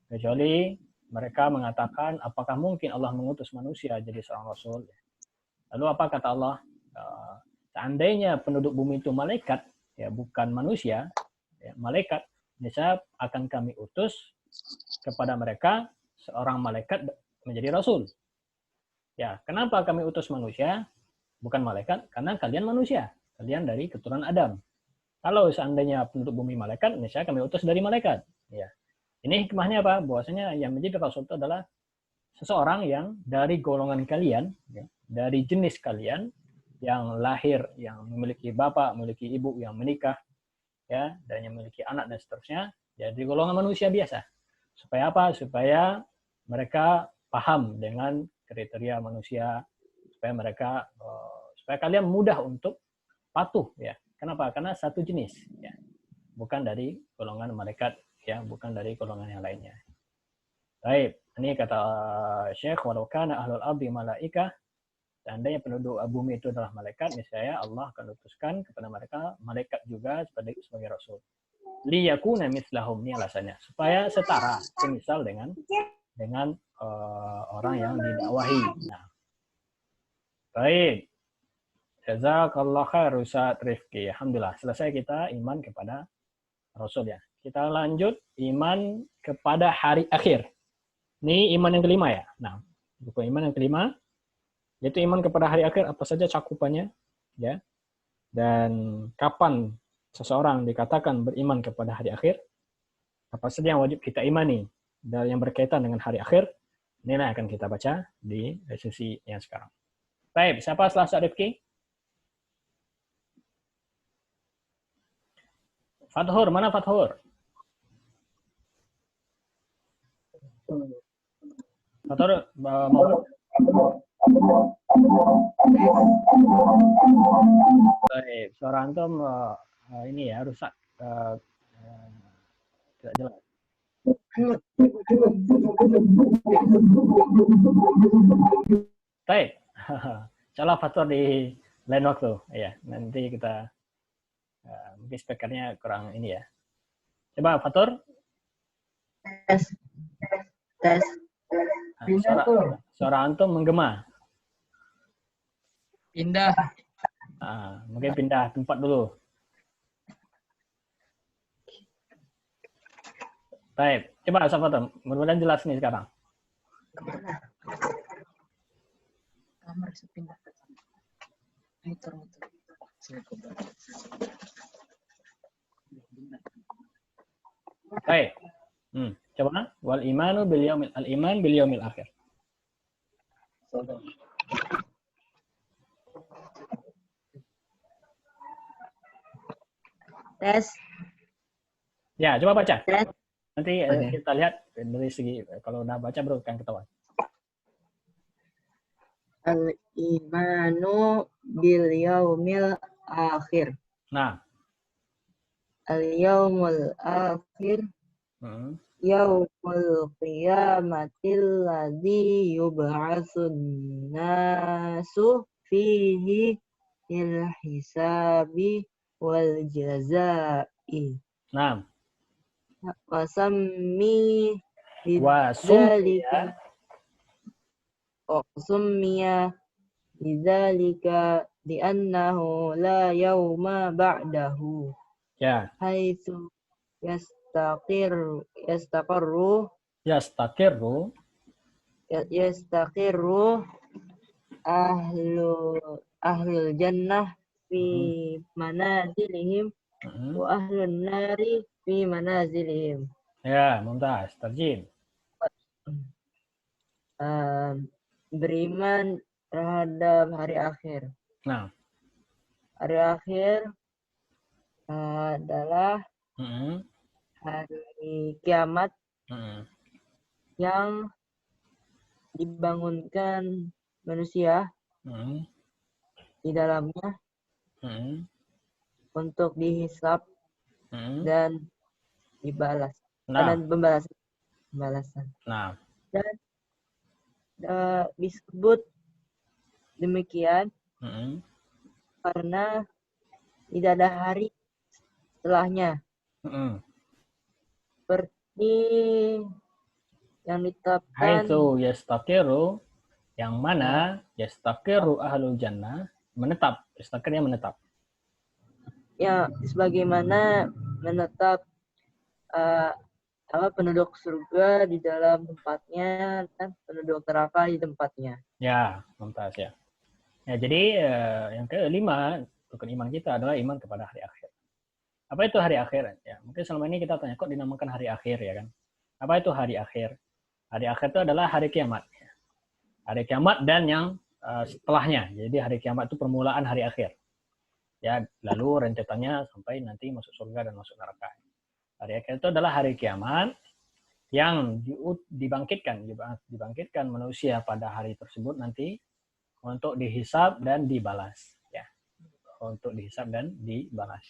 Speaker 1: kecuali mereka mengatakan, apakah mungkin Allah mengutus manusia jadi seorang Rasul? Lalu apa kata Allah? Seandainya penduduk bumi itu malaikat, ya bukan manusia, ya, malaikat, niscaya akan kami utus kepada mereka seorang malaikat menjadi Rasul. Ya, kenapa kami utus manusia? Bukan malaikat, karena kalian manusia. Kalian dari keturunan Adam. Kalau seandainya penduduk bumi malaikat, niscaya kami utus dari malaikat. Ya. Ini hikmahnya apa? Bahwasanya yang menjadi Rasul itu adalah seseorang yang dari golongan kalian, ya, dari jenis kalian, yang lahir, yang memiliki bapak, memiliki ibu, yang menikah, ya, dan yang memiliki anak, dan seterusnya, ya, dari golongan manusia biasa. Supaya apa? Supaya mereka paham dengan kriteria manusia, supaya kalian mudah untuk patuh, ya. Kenapa? Karena satu jenis, ya. Bukan dari golongan malaikat ya, bukan dari golongan yang lainnya. Baik, ini kata Syekh, walau kana ahlul ardi malaikah, seandainya penduduk bumi itu adalah malaikat, niscaya Allah akan utuskan kepada mereka malaikat juga sebagai rasul. Liyakuna mislahum, ini alasannya, supaya setara, semisal dengan orang yang didakwahi. Nah, baik. Jazakallah khair Ustaz Rifki. Alhamdulillah, selesai kita iman kepada Rasul ya. Kita lanjut iman kepada hari akhir. Ini iman yang kelima ya. Nah, buku iman yang kelima yaitu iman kepada hari akhir, apa saja cakupannya ya. Dan kapan seseorang dikatakan beriman kepada hari akhir? Apa saja yang wajib kita imani dan yang berkaitan dengan hari akhir? Inilah yang akan kita baca di sesi yang sekarang. Baik, siapa setelah Ustaz Rifki? Fathur, mana Fathur? Fathur, mau? Baik, suara antum ini ya rusak, tidak jelas. Baik, insyaallah Fathur di lain waktu, ya. Nanti kita mungkin speakernya kurang ini ya. Coba Fathur.
Speaker 5: Tes.
Speaker 1: Suara antum menggema.
Speaker 4: Pindah.
Speaker 1: Mungkin pindah tempat dulu. Baik, coba Fathur. Mudah-mudahan jelas nih sekarang.
Speaker 4: Kamar sepindah. Muter.
Speaker 1: Baik. Coba wal imanu bil yaumil al-iman bil yaumil akhir.
Speaker 5: Tes.
Speaker 1: Ya, coba baca.
Speaker 5: Tes.
Speaker 1: Nanti kita lihat dari segi kalau udah baca baru kan ketahuan.
Speaker 5: Al-imanu bil yaumil akhir.
Speaker 1: Nah.
Speaker 5: Al-yaumul akhir. Yaumul qiyamatil ladzi yub'atsun nasu fihi lil hisabi wal jazaa'i.
Speaker 1: Nah.
Speaker 5: Wasammi Summiya lidzalika li'annahu la yawma ba'dahu.
Speaker 1: Ya.
Speaker 5: Haitsu yastaqirru ahlul jannah fi manazilihim wa ahlun nari fi manazilihim.
Speaker 1: Ya, mumtaz. Terjim.
Speaker 5: Beriman terhadap hari akhir.
Speaker 1: Nah.
Speaker 5: Hari akhir adalah hari kiamat yang dibangunkan manusia di dalamnya untuk dihisab dan dibalas dan pembalasan.
Speaker 1: Nah.
Speaker 5: Dan disebut demikian karena tidak ada hari setelahnya. Seperti yang ditetapkan.
Speaker 1: Haitsu yastaqiru, yang mana yastaqiru ahlul jannah, menetap. Yastaqirnya menetap.
Speaker 5: Ya, sebagaimana menetap penduduk surga di dalam tempatnya dan penduduk neraka di tempatnya.
Speaker 1: Ya, mumtaz ya. Ya, jadi yang kelima rukun iman kita adalah iman kepada hari akhir. Apa itu hari akhir? Ya, mungkin selama ini kita tanya kok dinamakan hari akhir ya kan? Apa itu hari akhir? Hari akhir itu adalah hari kiamat. Hari kiamat dan yang setelahnya. Jadi hari kiamat itu permulaan hari akhir. Ya, lalu rentetannya sampai nanti masuk surga dan masuk neraka. Hari akhir itu adalah hari kiamat yang dibangkitkan manusia pada hari tersebut nanti untuk dihisab dan dibalas. Ya, untuk dihisab dan dibalas.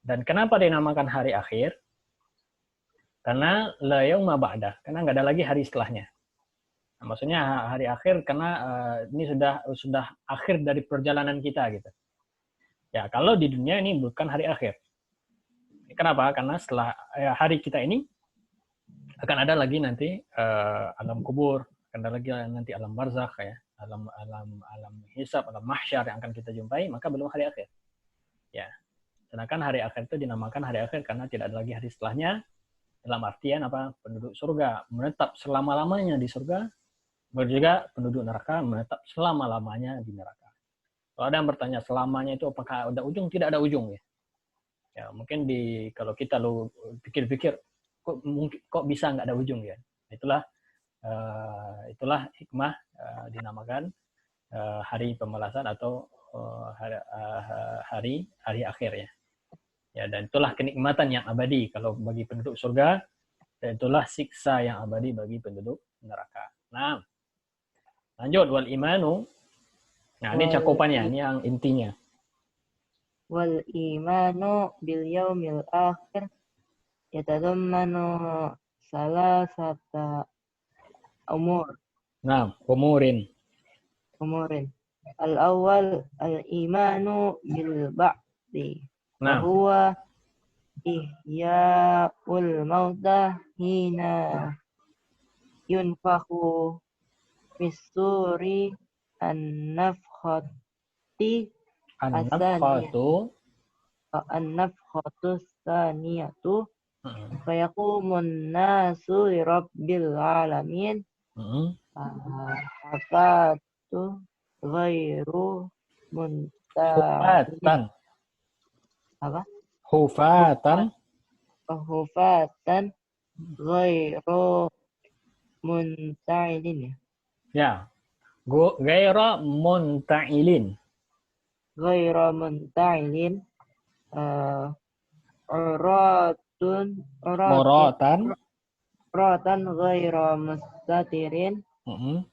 Speaker 1: Dan kenapa dinamakan hari akhir? Karena la yauma ba'dah, karena nggak ada lagi hari setelahnya. Nah, maksudnya hari akhir karena ini sudah akhir dari perjalanan kita gitu. Ya, kalau di dunia ini bukan hari akhir. Kenapa? Karena setelah hari kita ini akan ada lagi nanti alam kubur, akan ada lagi nanti alam barzakh ya, alam hisab, alam mahsyar yang akan kita jumpai, maka belum hari akhir. Ya. Sedangkan hari akhir itu dinamakan hari akhir karena tidak ada lagi hari setelahnya. Dalam artian apa? Penduduk surga menetap selama-lamanya di surga, juga penduduk neraka menetap selama-lamanya di neraka. Kalau ada yang bertanya selamanya itu apakah ada ujung? Tidak ada ujung ya. Ya mungkin kalau kita lo pikir-pikir kok bisa nggak ada ujung ya. Itulah hikmah dinamakan hari pembalasan atau hari akhir ya. Ya, dan itulah kenikmatan yang abadi kalau bagi penduduk surga, dan itulah siksa yang abadi bagi penduduk neraka. Nah, lanjut wal imanu. Nah, ini cakupannya, ini yang intinya.
Speaker 5: Wal imanu bil yaumil akhir yatadammanu salasata umur.
Speaker 1: Nah, umurin.
Speaker 5: Al-awwal al-imanu bil ba'di.
Speaker 1: Nah,
Speaker 5: Huwa ihya'ul mauta hina yunfakhu fis-suri an-nafkhati an-nafkhatu tsaniyatu fayaqumun nasu li rabbil alamin afatu ghairu muntahilin. Apa?
Speaker 1: Hufatan
Speaker 5: ghairu muntahilin ya.
Speaker 1: Ya. Gaira munta'ilin.
Speaker 5: Ghairu muntahilin uratan ghairu mustatirin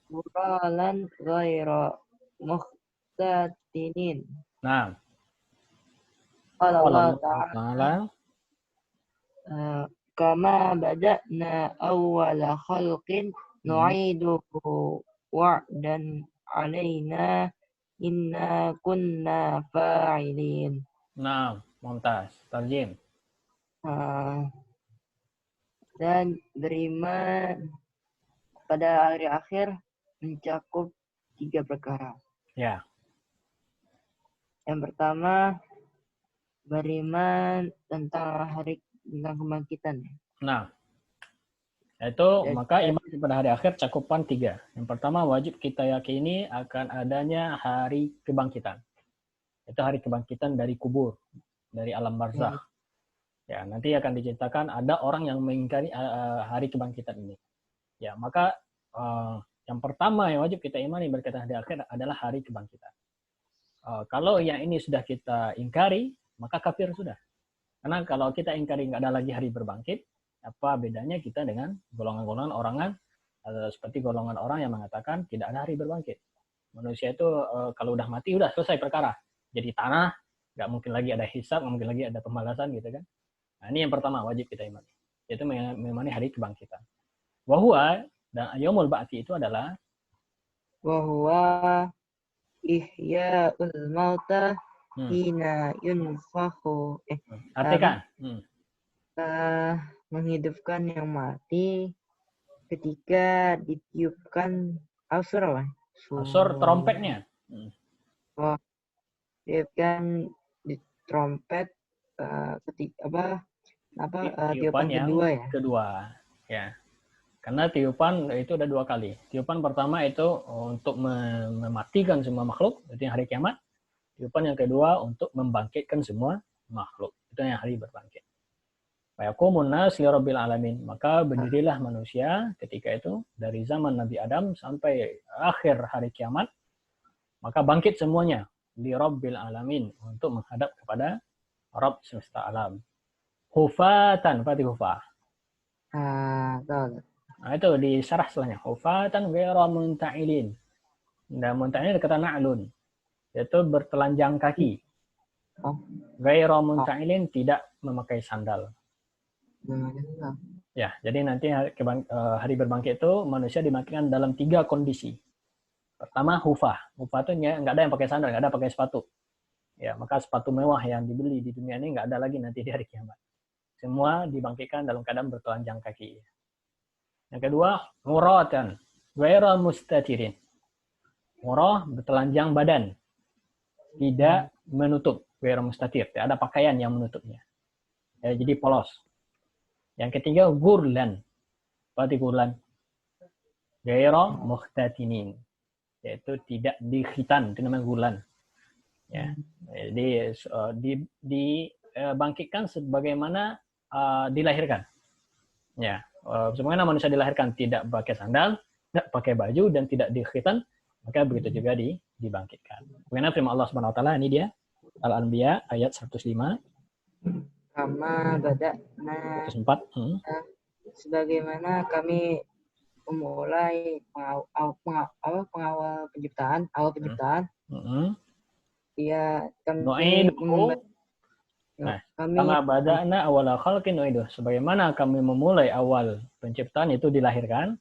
Speaker 5: uralan ghairu mukhtatinin.
Speaker 1: Nah,
Speaker 5: Qala Allah
Speaker 1: Allah Ta'ala
Speaker 5: kama bada'na awwala khalqin nu'iduhu wa'dan alaina inna kunna fa'ilin.
Speaker 1: Nah, mumtaz. Tarjim.
Speaker 5: Dan beriman pada hari akhir mencakup 3 perkara.
Speaker 1: Ya.
Speaker 5: Yang pertama, beriman tentang kebangkitan.
Speaker 1: Nah, itu maka iman pada hari akhir cakupan 3. Yang pertama wajib kita yakini akan adanya hari kebangkitan. Itu hari kebangkitan dari kubur, dari alam barzakh. Ya, nanti akan diceritakan ada orang yang mengingkari hari kebangkitan ini. Ya, maka yang pertama yang wajib kita imani berkaitan hari akhir adalah hari kebangkitan. Kalau yang ini sudah kita ingkari, maka kafir sudah. Karena kalau kita ingkari nggak ada lagi hari berbangkit, apa bedanya kita dengan golongan-golongan orangan seperti golongan orang yang mengatakan tidak ada hari berbangkit. Manusia itu kalau udah mati udah selesai perkara. Jadi tanah, nggak mungkin lagi ada hisab, nggak mungkin lagi ada pembalasan gitu kan. Nah, ini yang pertama wajib kita imani, yaitu mengimani hari kebangkitan. Wahwa dan yaumul ba'tsi itu adalah
Speaker 5: Wahwa ihya'ul mauta hina yunfakhu
Speaker 1: artikan
Speaker 5: menghidupkan yang mati ketika ditiupkan asur
Speaker 1: trompetnya.
Speaker 5: Ditiupkan di trompet ketika tiupan
Speaker 1: yang kedua ya. Karena tiupan itu ada 2 kali. Tiupan pertama itu untuk mematikan semua makhluk, itu yang hari kiamat. Tiupan yang kedua untuk membangkitkan semua makhluk. Itu yang hari berbangkit. Fayaqumun nas li rabbil alamin. Maka berdirilah manusia ketika itu dari zaman Nabi Adam sampai akhir hari kiamat. Maka bangkit semuanya li rabbil alamin untuk menghadap kepada Rabb semesta alam. Hufatan, fatih hufah. Nah, itu di syarah setelahnya. Hufatan ghairu munta'ilin. Dan munta'ilin kata na'lun. Yaitu bertelanjang kaki. Ghairu munta'ilin tidak memakai sandal. Ya, jadi nanti hari berbangkit itu manusia dibangkitkan dalam 3 kondisi. Pertama, hufah. Hufah itu nggak ada yang pakai sandal, nggak ada pakai sepatu. Ya, maka sepatu mewah yang dibeli di dunia ini nggak ada lagi nanti di hari kiamat. Semua dibangkitkan dalam keadaan bertelanjang kaki. Yang kedua, muratan, ghairu mustatirin. Murah, bertelanjang badan. Tidak menutup, ghairu mustatir. Tidak ada pakaian yang menutupnya. Ya, jadi polos. Yang ketiga, gurlan. Berarti gurlan. Ghairu mukhtatinin. Yaitu tidak dikhitan, itu namanya gurlan. Ya. Jadi dibangkitkan sebagaimana dilahirkan. Ya. Sebagaimana manusia dilahirkan tidak pakai sandal, tidak pakai baju dan tidak dikhitan, maka begitu juga dibangkitkan. Bagaimana firman Allah Subhanahu wa taala, ini dia Al-Anbiya ayat 105.
Speaker 5: Kama bada'na
Speaker 1: 104.
Speaker 5: sebagaimana kami memulai pengawal penciptaan, awal penciptaan. Ya, kami
Speaker 1: kama bada'na awwala khalqin nu'iduh. Sebagaimana kami memulai awal penciptaan itu dilahirkan,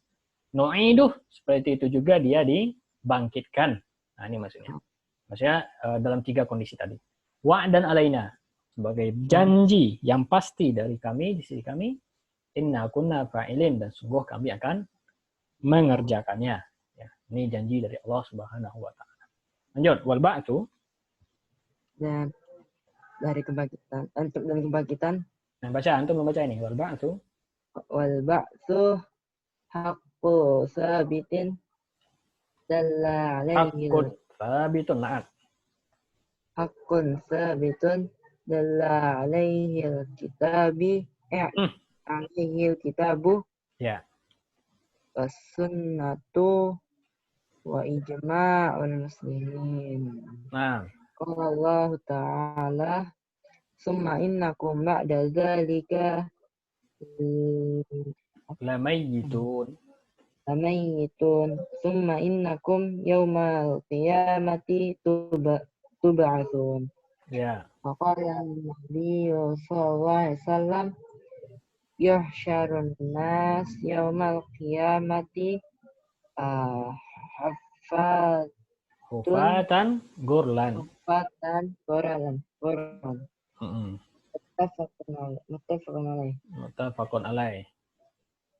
Speaker 1: nu'iduh, seperti itu juga dia dibangkitkan. Nah, ini maksudnya. Maksudnya dalam 3 kondisi tadi. Wa'dan alaina, sebagai janji yang pasti dari kami, di sisi kami, inna kunna fa'ilin, dan sungguh kami akan mengerjakannya. Ya, ini janji dari Allah Subhanahu wa taala. Lanjut, wal ba'tu.
Speaker 5: Dan dari kebangkitan, dari kebangkitan.
Speaker 1: Nah, baca, antum membaca ini, wal ba'tu.
Speaker 5: Wal ba'tu haqqu sabitin dalla alaihi.
Speaker 1: Haqqun sabitun, na'at.
Speaker 5: Haqqun sabitun dalla alaihi al-kitabi alaihi al-kitabu
Speaker 1: ya
Speaker 5: was-sunnatu wa ijma'ul muslimin.
Speaker 1: Nah,
Speaker 5: qala Allah ta'ala summa innakum ba'da dzalika
Speaker 1: lamayyitun
Speaker 5: summa innakum yaumal qiyamati tub'atsun.
Speaker 1: ya
Speaker 5: Faqala Nabi sallallahu alaihi wasallam yuhsyarun nas yaumal qiyamati
Speaker 1: hufatan gurlan. Muttafaqun alaih.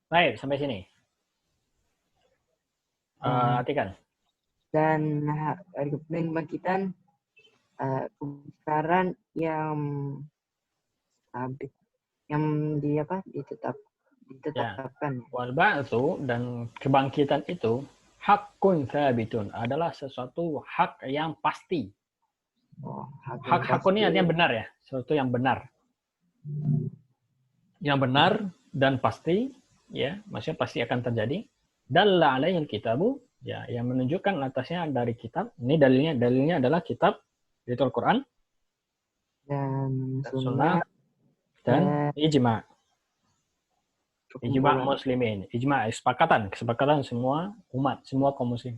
Speaker 1: Baik, sampai sini. Artikan.
Speaker 5: Dan kebangkitan kebesaran yang ditetapkan.
Speaker 1: Wal ba'tsu, dan kebangkitan itu hakun tsabitun, adalah sesuatu hak yang pasti. Hakun ini artinya benar ya, sesuatu yang benar. Yang benar dan pasti, ya, maksudnya pasti akan terjadi. Dalla alaihil kitabu, ya, yang menunjukkan atasnya dari kitab. Ini dalilnya adalah kitab, yaitu Al-Quran
Speaker 5: dan
Speaker 1: sunnah dan ijma. Ijma muslimin, ijma kesepakatan semua umat, semua kaum muslim.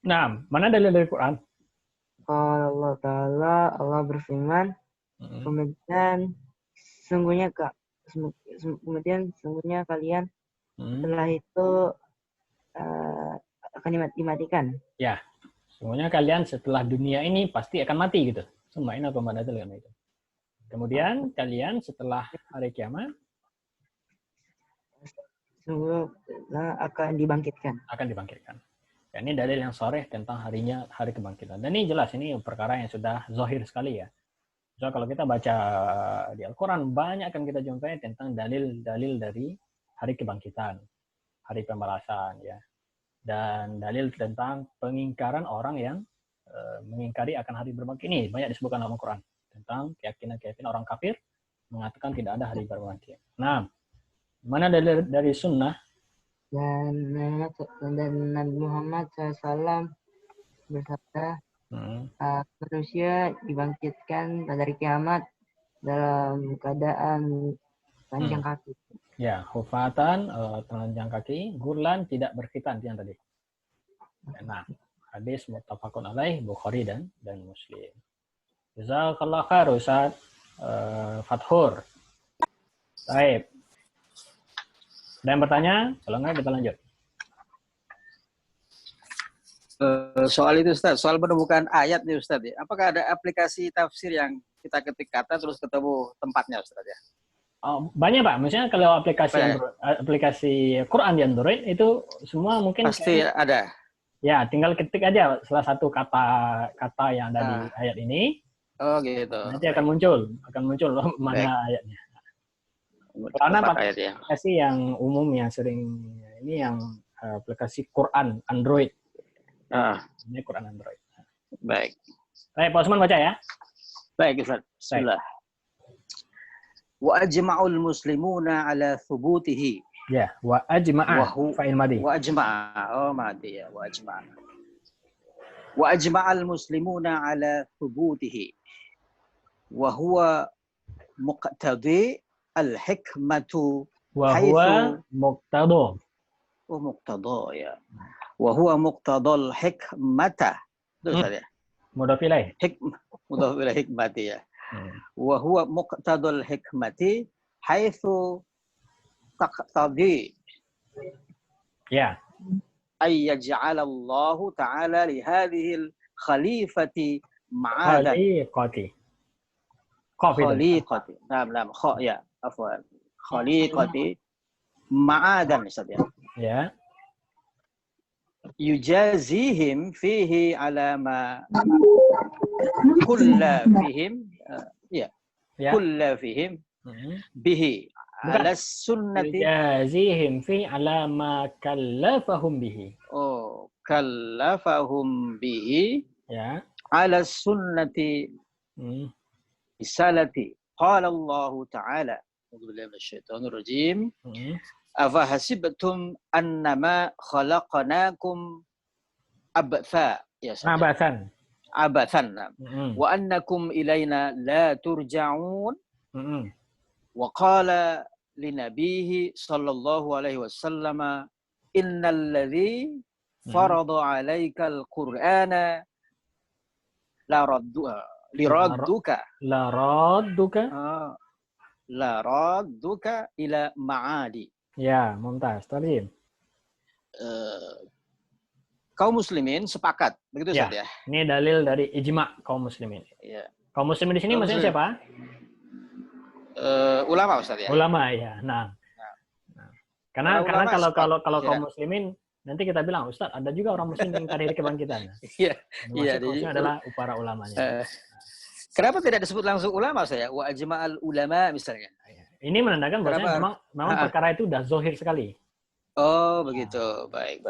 Speaker 1: Nah, mana dalil dari Quran?
Speaker 5: Kalau Allah Ta'ala, Allah berfirman, kemudian sungguhnya kalian setelah itu akan dimatikan.
Speaker 1: Ya, sungguhnya kalian setelah dunia ini pasti akan mati gitu. Semua ini itu. Kemudian kalian setelah hari kiamat
Speaker 5: sungguh akan dibangkitkan.
Speaker 1: Ya, ini dalil yang sharih tentang hari kebangkitan. Dan ini jelas, ini perkara yang sudah zahir sekali ya. So, kalau kita baca di Al-Quran, banyak akan kita jumpai tentang dalil-dalil dari hari kebangkitan, hari pembalasan, ya, dan dalil tentang pengingkaran orang yang mengingkari akan hari berbangkit. Ini banyak disebutkan dalam Al-Quran tentang keyakinan orang kafir mengatakan tidak ada hari berbangkit. Nah, mana dalil dari sunnah?
Speaker 5: Dan Nabi Muhammad SAW bersabda, manusia dibangkitkan dari kiamat dalam keadaan telanjang kaki.
Speaker 1: Ya, hufatan, telanjang kaki, gurlan, tidak berkhitan, yang tadi. Nah, hadis muttafaqun alaih, Bukhari dan Muslim. Jazakallah khair Ustaz Fathur. Baik. Ada yang bertanya? Kalau enggak kita lanjut.
Speaker 3: Soal itu Ustaz, soal menemukan ayat nih Ustaz ya. Apakah ada aplikasi tafsir yang kita ketik kata terus ketemu tempatnya Ustaz ya?
Speaker 1: Oh, banyak Pak. Misalnya kalau aplikasi
Speaker 3: Banyak.
Speaker 1: Android, aplikasi Quran di Android itu semua mungkin
Speaker 3: Pasti ada.
Speaker 1: ya tinggal ketik aja salah satu kata yang ada di ayat ini.
Speaker 3: Oh gitu.
Speaker 1: Nanti akan muncul loh mana ayatnya. Karena aplikasi yang umum yang sering ini yang aplikasi Quran Android. Ini Quran Android.
Speaker 3: Baik.
Speaker 1: Baik, Pak Osman baca ya.
Speaker 3: Baik Ustaz. Bismillah. Wa ajma'ul muslimuna ala thubutihi.
Speaker 1: Ya, wa ajma'a fa'il madi.
Speaker 3: Wa ajma'a. Oh, madi ya, wa ajma'a. Wa ajma'al muslimuna ala thubutihi. Wa huwa muqtadi al-hikmatu.
Speaker 1: Wa huwa muqtado.
Speaker 3: Oh, muqtado ya. Wa huwa muqtadal hikmata. Itu Ustaz ya.
Speaker 1: Mudhaf ilaih.
Speaker 3: Mudhaf ilaih hikmati ya. Wa huwa muqtadal hikmati haitsu taqtadi.
Speaker 1: Ya.
Speaker 3: Ay yaj'ala Allah Ta'ala li hadhihi al-khalifati ma'adan. Khaliqati. Naam, kha ya, afwan. Khaliqati ma'adan Ustaz ya.
Speaker 1: Ya.
Speaker 3: Yujazihim fihi ala ma kulla fihim kulla fihim bihi ala sunnati.
Speaker 1: Yujazihim fi ala ma kallafahum bihi.
Speaker 3: Oh, kallafahum bihi
Speaker 1: ya
Speaker 3: ala sunnati risalati. Qala Allah Ta'ala, a'udzu billahi minasyaitonir rajim. Afa hasibtum annama khalaqnakum abatha ya abathan wa annakum ilaina la turja'un. Wa qala li nabihi sallallahu alaihi wasallam innal ladzi farada 'alaikal qur'ana la radduka ila ma'adi.
Speaker 1: Ya, mumtaz. Tadi.
Speaker 3: Kaum muslimin sepakat, begitu Ustaz ya?
Speaker 1: Ini dalil dari ijma' kaum muslimin.
Speaker 3: Ya.
Speaker 1: Kaum muslimin di sini maksudnya siapa?
Speaker 3: Ulama Ustaz ya?
Speaker 1: Ulama ya. Nah. Karena kalau kaum muslimin nanti kita bilang Ustaz, ada juga orang muslim yang hari kebangkitan.
Speaker 3: Iya.
Speaker 1: Maksudnya adalah para ulamanya.
Speaker 3: Kenapa tidak disebut langsung ulama saya? Wa ajma'al ulama misalnya.
Speaker 1: Ini menandakan bahwa memang perkara itu sudah zohir sekali.
Speaker 3: Oh, begitu. Baik.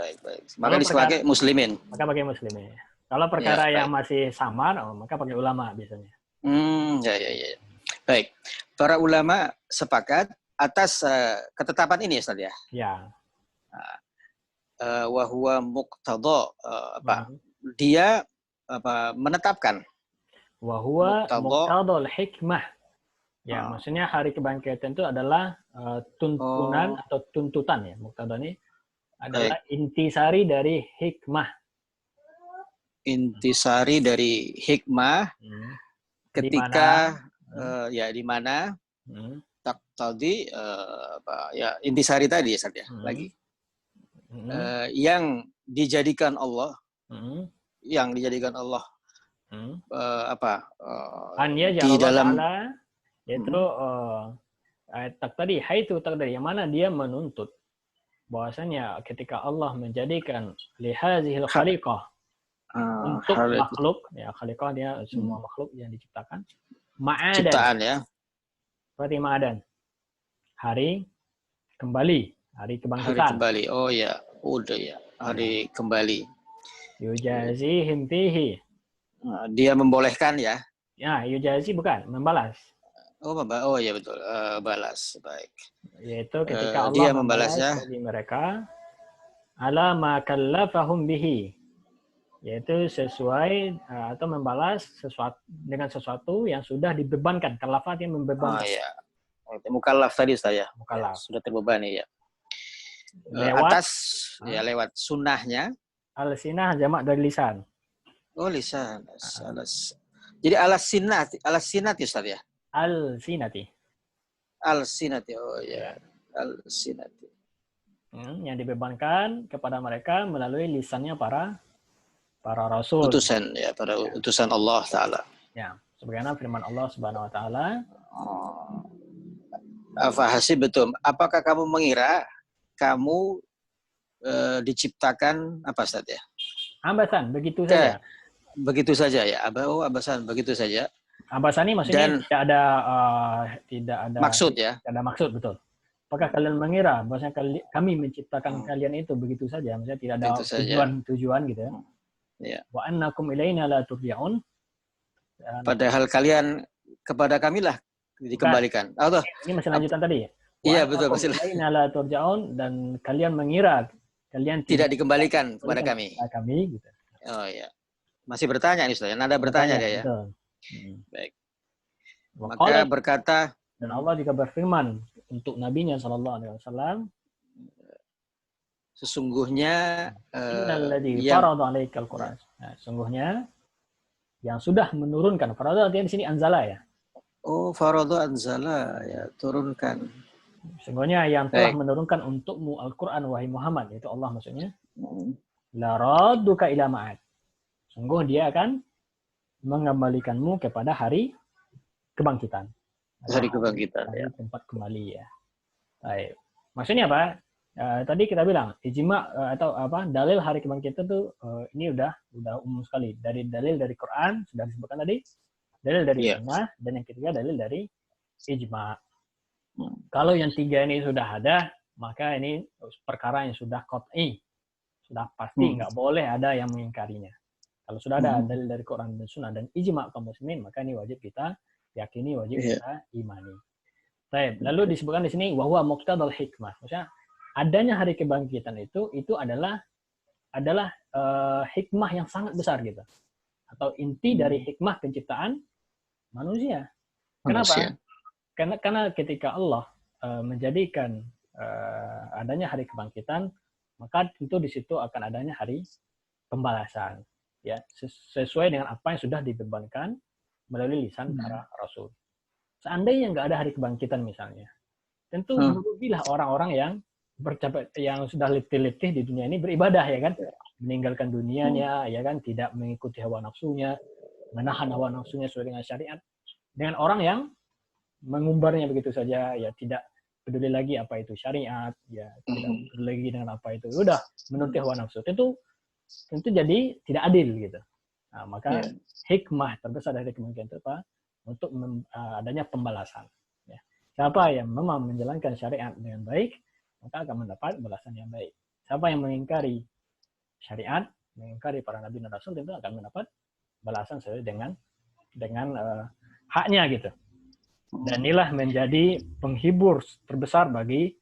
Speaker 3: Maka dipakai muslimin.
Speaker 1: Maka pakai muslimin. Kalau perkara yang masih samar, maka pakai ulama biasanya.
Speaker 3: Ya. Baik. Para ulama sepakat atas ketetapan ini Ustaz ya?
Speaker 1: Ya.
Speaker 3: Wa huwa muqtada dia menetapkan.
Speaker 1: Wa huwa muqtadal hikmah. Ya, maksudnya hari kebangkitan itu adalah tuntunan atau tuntutan ya. Muqtada ini adalah intisari dari hikmah.
Speaker 3: Intisari dari hikmah ketika di mana tadi intisari tadi ya lagi. Yang dijadikan Allah di dalam
Speaker 1: yaitu tadi haitsu taqdiri yang mana dia menuntut bahwasanya ketika Allah menjadikan lihazihil khaliqah untuk makhluk ya, khaliqah dia semua makhluk yang diciptakan ma'adan
Speaker 3: ciptaan ya,
Speaker 1: berarti ma'adan hari kebangkitan.
Speaker 3: Oh ya, udah ya, hari kembali.
Speaker 1: Yujazihim fihi.
Speaker 3: Dia membolehkan ya.
Speaker 1: Ya, yujazi bukan membalas.
Speaker 3: Oh ya betul, balas. Baik.
Speaker 1: Yaitu ketika Allah
Speaker 3: dia membalasnya
Speaker 1: bagi mereka ala ma kallafahum bihi. Yaitu sesuai atau membalas dengan sesuatu yang sudah dibebankan. Kallafat yang membebankan.
Speaker 3: Oh iya. Mukallaf tadi saya.
Speaker 1: Mukallaf.
Speaker 3: Sudah terbebani ya. Lewat sunnahnya.
Speaker 1: Al-sinah jamak dari lisan.
Speaker 3: Oh lisan. Jadi al-sinati Ustaz ya?
Speaker 1: Al-sinati.
Speaker 3: Al-sinati. Oh ya. Al-sinati.
Speaker 1: yang dibebankan kepada mereka melalui lisannya para rasul.
Speaker 3: Utusan ya, para utusan Allah Taala.
Speaker 1: Ya, sebagaimana firman Allah Subhanahu wa taala,
Speaker 3: Fahasibtum, apakah kamu mengira kamu diciptakan apa Ustaz ya?
Speaker 1: Abasan, begitu saja.
Speaker 3: Begitu saja ya. Abasan, begitu saja.
Speaker 1: Abasan ini maksudnya
Speaker 3: Dan
Speaker 1: tidak ada
Speaker 3: maksud ya.
Speaker 1: Tidak ada maksud, betul. Apakah kalian mengira bahwasanya kami menciptakan kalian itu begitu saja? Maksudnya tidak ada tujuan gitu ya.
Speaker 3: Ya.
Speaker 1: Wa annakum ilaina la turja'un.
Speaker 3: Padahal kalian kepada kamilah dikembalikan.
Speaker 1: Ini masih lanjutan tadi ya?
Speaker 3: Iya, betul.
Speaker 1: Wa annakum ilaina la turja'un, dan kalian mengira kalian
Speaker 3: tidak dikembalikan kepada kami.
Speaker 1: Kami gitu.
Speaker 3: Oh iya. Masih bertanya nih Ustaz. Nada bertanya dia ya. Baik. Maka berkata,
Speaker 1: dan Allah juga berfirman untuk nabinya sallallahu alaihi wasallam,
Speaker 3: sesungguhnya
Speaker 1: innalladzi farada 'alaikal Qur'an. Nah, sungguhnya yang sudah menurunkan, farada artinya di sini anzala ya.
Speaker 3: Oh, farada anzala ya, turunkan.
Speaker 1: Sungguhnya yang telah menurunkan untukmu Al-Quran, wahai Muhammad, itu Allah maksudnya. La radduka ila ma'ad. Sungguh dia akan mengembalikanmu kepada hari kebangkitan.
Speaker 3: Hari kebangkitan.
Speaker 1: Hari tempat kembali ya. Baik. Maksudnya apa? Tadi kita bilang ijma atau apa? Dalil hari kebangkitan itu ini udah umum sekali. Dari dalil dari Quran sudah disebutkan tadi, dalil dari sunnah, dan yang ketiga dalil dari ijma. Kalau yang tiga ini sudah ada, maka ini perkara yang sudah qat'i, sudah pasti, nggak boleh ada yang mengingkarinya. Kalau sudah ada dalil dari Quran dan Sunnah dan ijma kaum muslimin, maka ini wajib kita yakini, wajib kita imani. Baik, lalu disebutkan di sini wahwa muqtadal hikmah. Maksudnya adanya hari kebangkitan itu adalah hikmah yang sangat besar gitu, atau inti dari hikmah penciptaan manusia. Kenapa? Karena ketika Allah menjadikan adanya hari kebangkitan, maka tentu di situ akan adanya hari pembalasan, ya, sesuai dengan apa yang sudah dibebankan melalui lisan para rasul. Seandainya nggak ada hari kebangkitan misalnya, tentu merugilah orang-orang yang sudah letih-letih di dunia ini beribadah, ya kan, meninggalkan dunianya, ya kan, tidak mengikuti hawa nafsunya, menahan hawa nafsunya sesuai dengan syariat, dengan orang yang mengumbarnya begitu saja, ya tidak peduli lagi apa itu syariat, ya tidak peduli lagi dengan apa itu, udah menuruti hawa nafsu, tentu jadi tidak adil gitu. Nah, maka hikmah terbesar dari kemungkinan itu apa? Untuk adanya pembalasan. Ya. Siapa yang memang menjalankan syariat dengan baik, maka akan mendapat balasan yang baik. Siapa yang mengingkari syariat, mengingkari para nabi dan rasul, tentu akan mendapat balasan sesuai dengan haknya gitu. Dan inilah menjadi penghibur terbesar bagi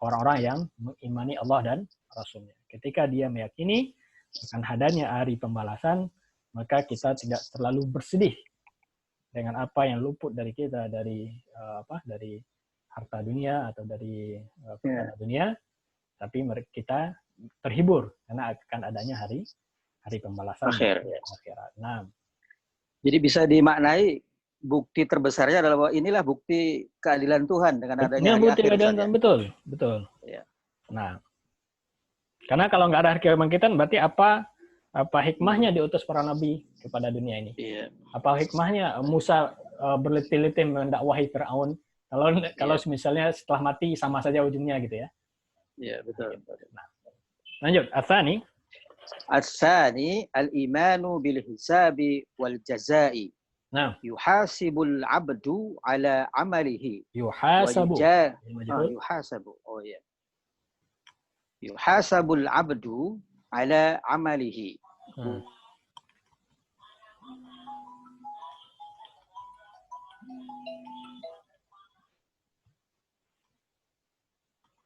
Speaker 1: orang-orang yang mengimani Allah dan Rasulnya. Ketika dia meyakini akan adanya hari pembalasan, maka kita tidak terlalu bersedih dengan apa yang luput dari kita, dari harta dunia atau dari perkara dunia, tapi kita terhibur karena akan adanya hari pembalasan akhirat. Nah,
Speaker 3: jadi bisa dimaknai bukti terbesarnya adalah bahwa inilah bukti keadilan Tuhan dengan adanya hari
Speaker 1: bukti
Speaker 3: akhir.
Speaker 1: Keadilan Tuhan, betul. Ya. Nah, karena kalau nggak ada hari kebangkitan, berarti apa hikmahnya diutus para nabi kepada dunia ini? Iya. Apa hikmahnya Musa berletih-letih mendakwahi Fir'aun? Kalau misalnya setelah mati sama saja ujungnya gitu ya? Iya, betul. Nah, lanjut.
Speaker 3: As-sani al-imanu bil hisabi wal jazai.
Speaker 1: Nah,
Speaker 3: yuhasibul abdu ala amalihi.
Speaker 1: Yuhasabu.
Speaker 3: Oh ya. Yuhasabul abdu ala amalihi.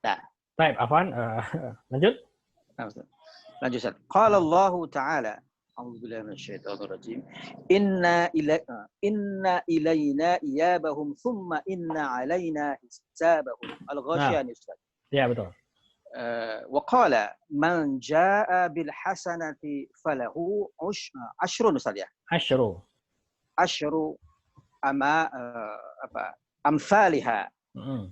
Speaker 3: Nah,
Speaker 1: baik, Afwan, lanjut.
Speaker 3: Lanjut, Ustaz. Qala Allah Ta'ala, a'udzubillahi minasyaitonir rajim. Inna ilaina iyabahum thumma inna alaina hisabahum. Al-Ghasyiyah, Ustaz.
Speaker 1: Ya, betul.
Speaker 3: Wa qala man jaa bil hasanati falahu ashrun, Ustaz ya. Asyru amsalha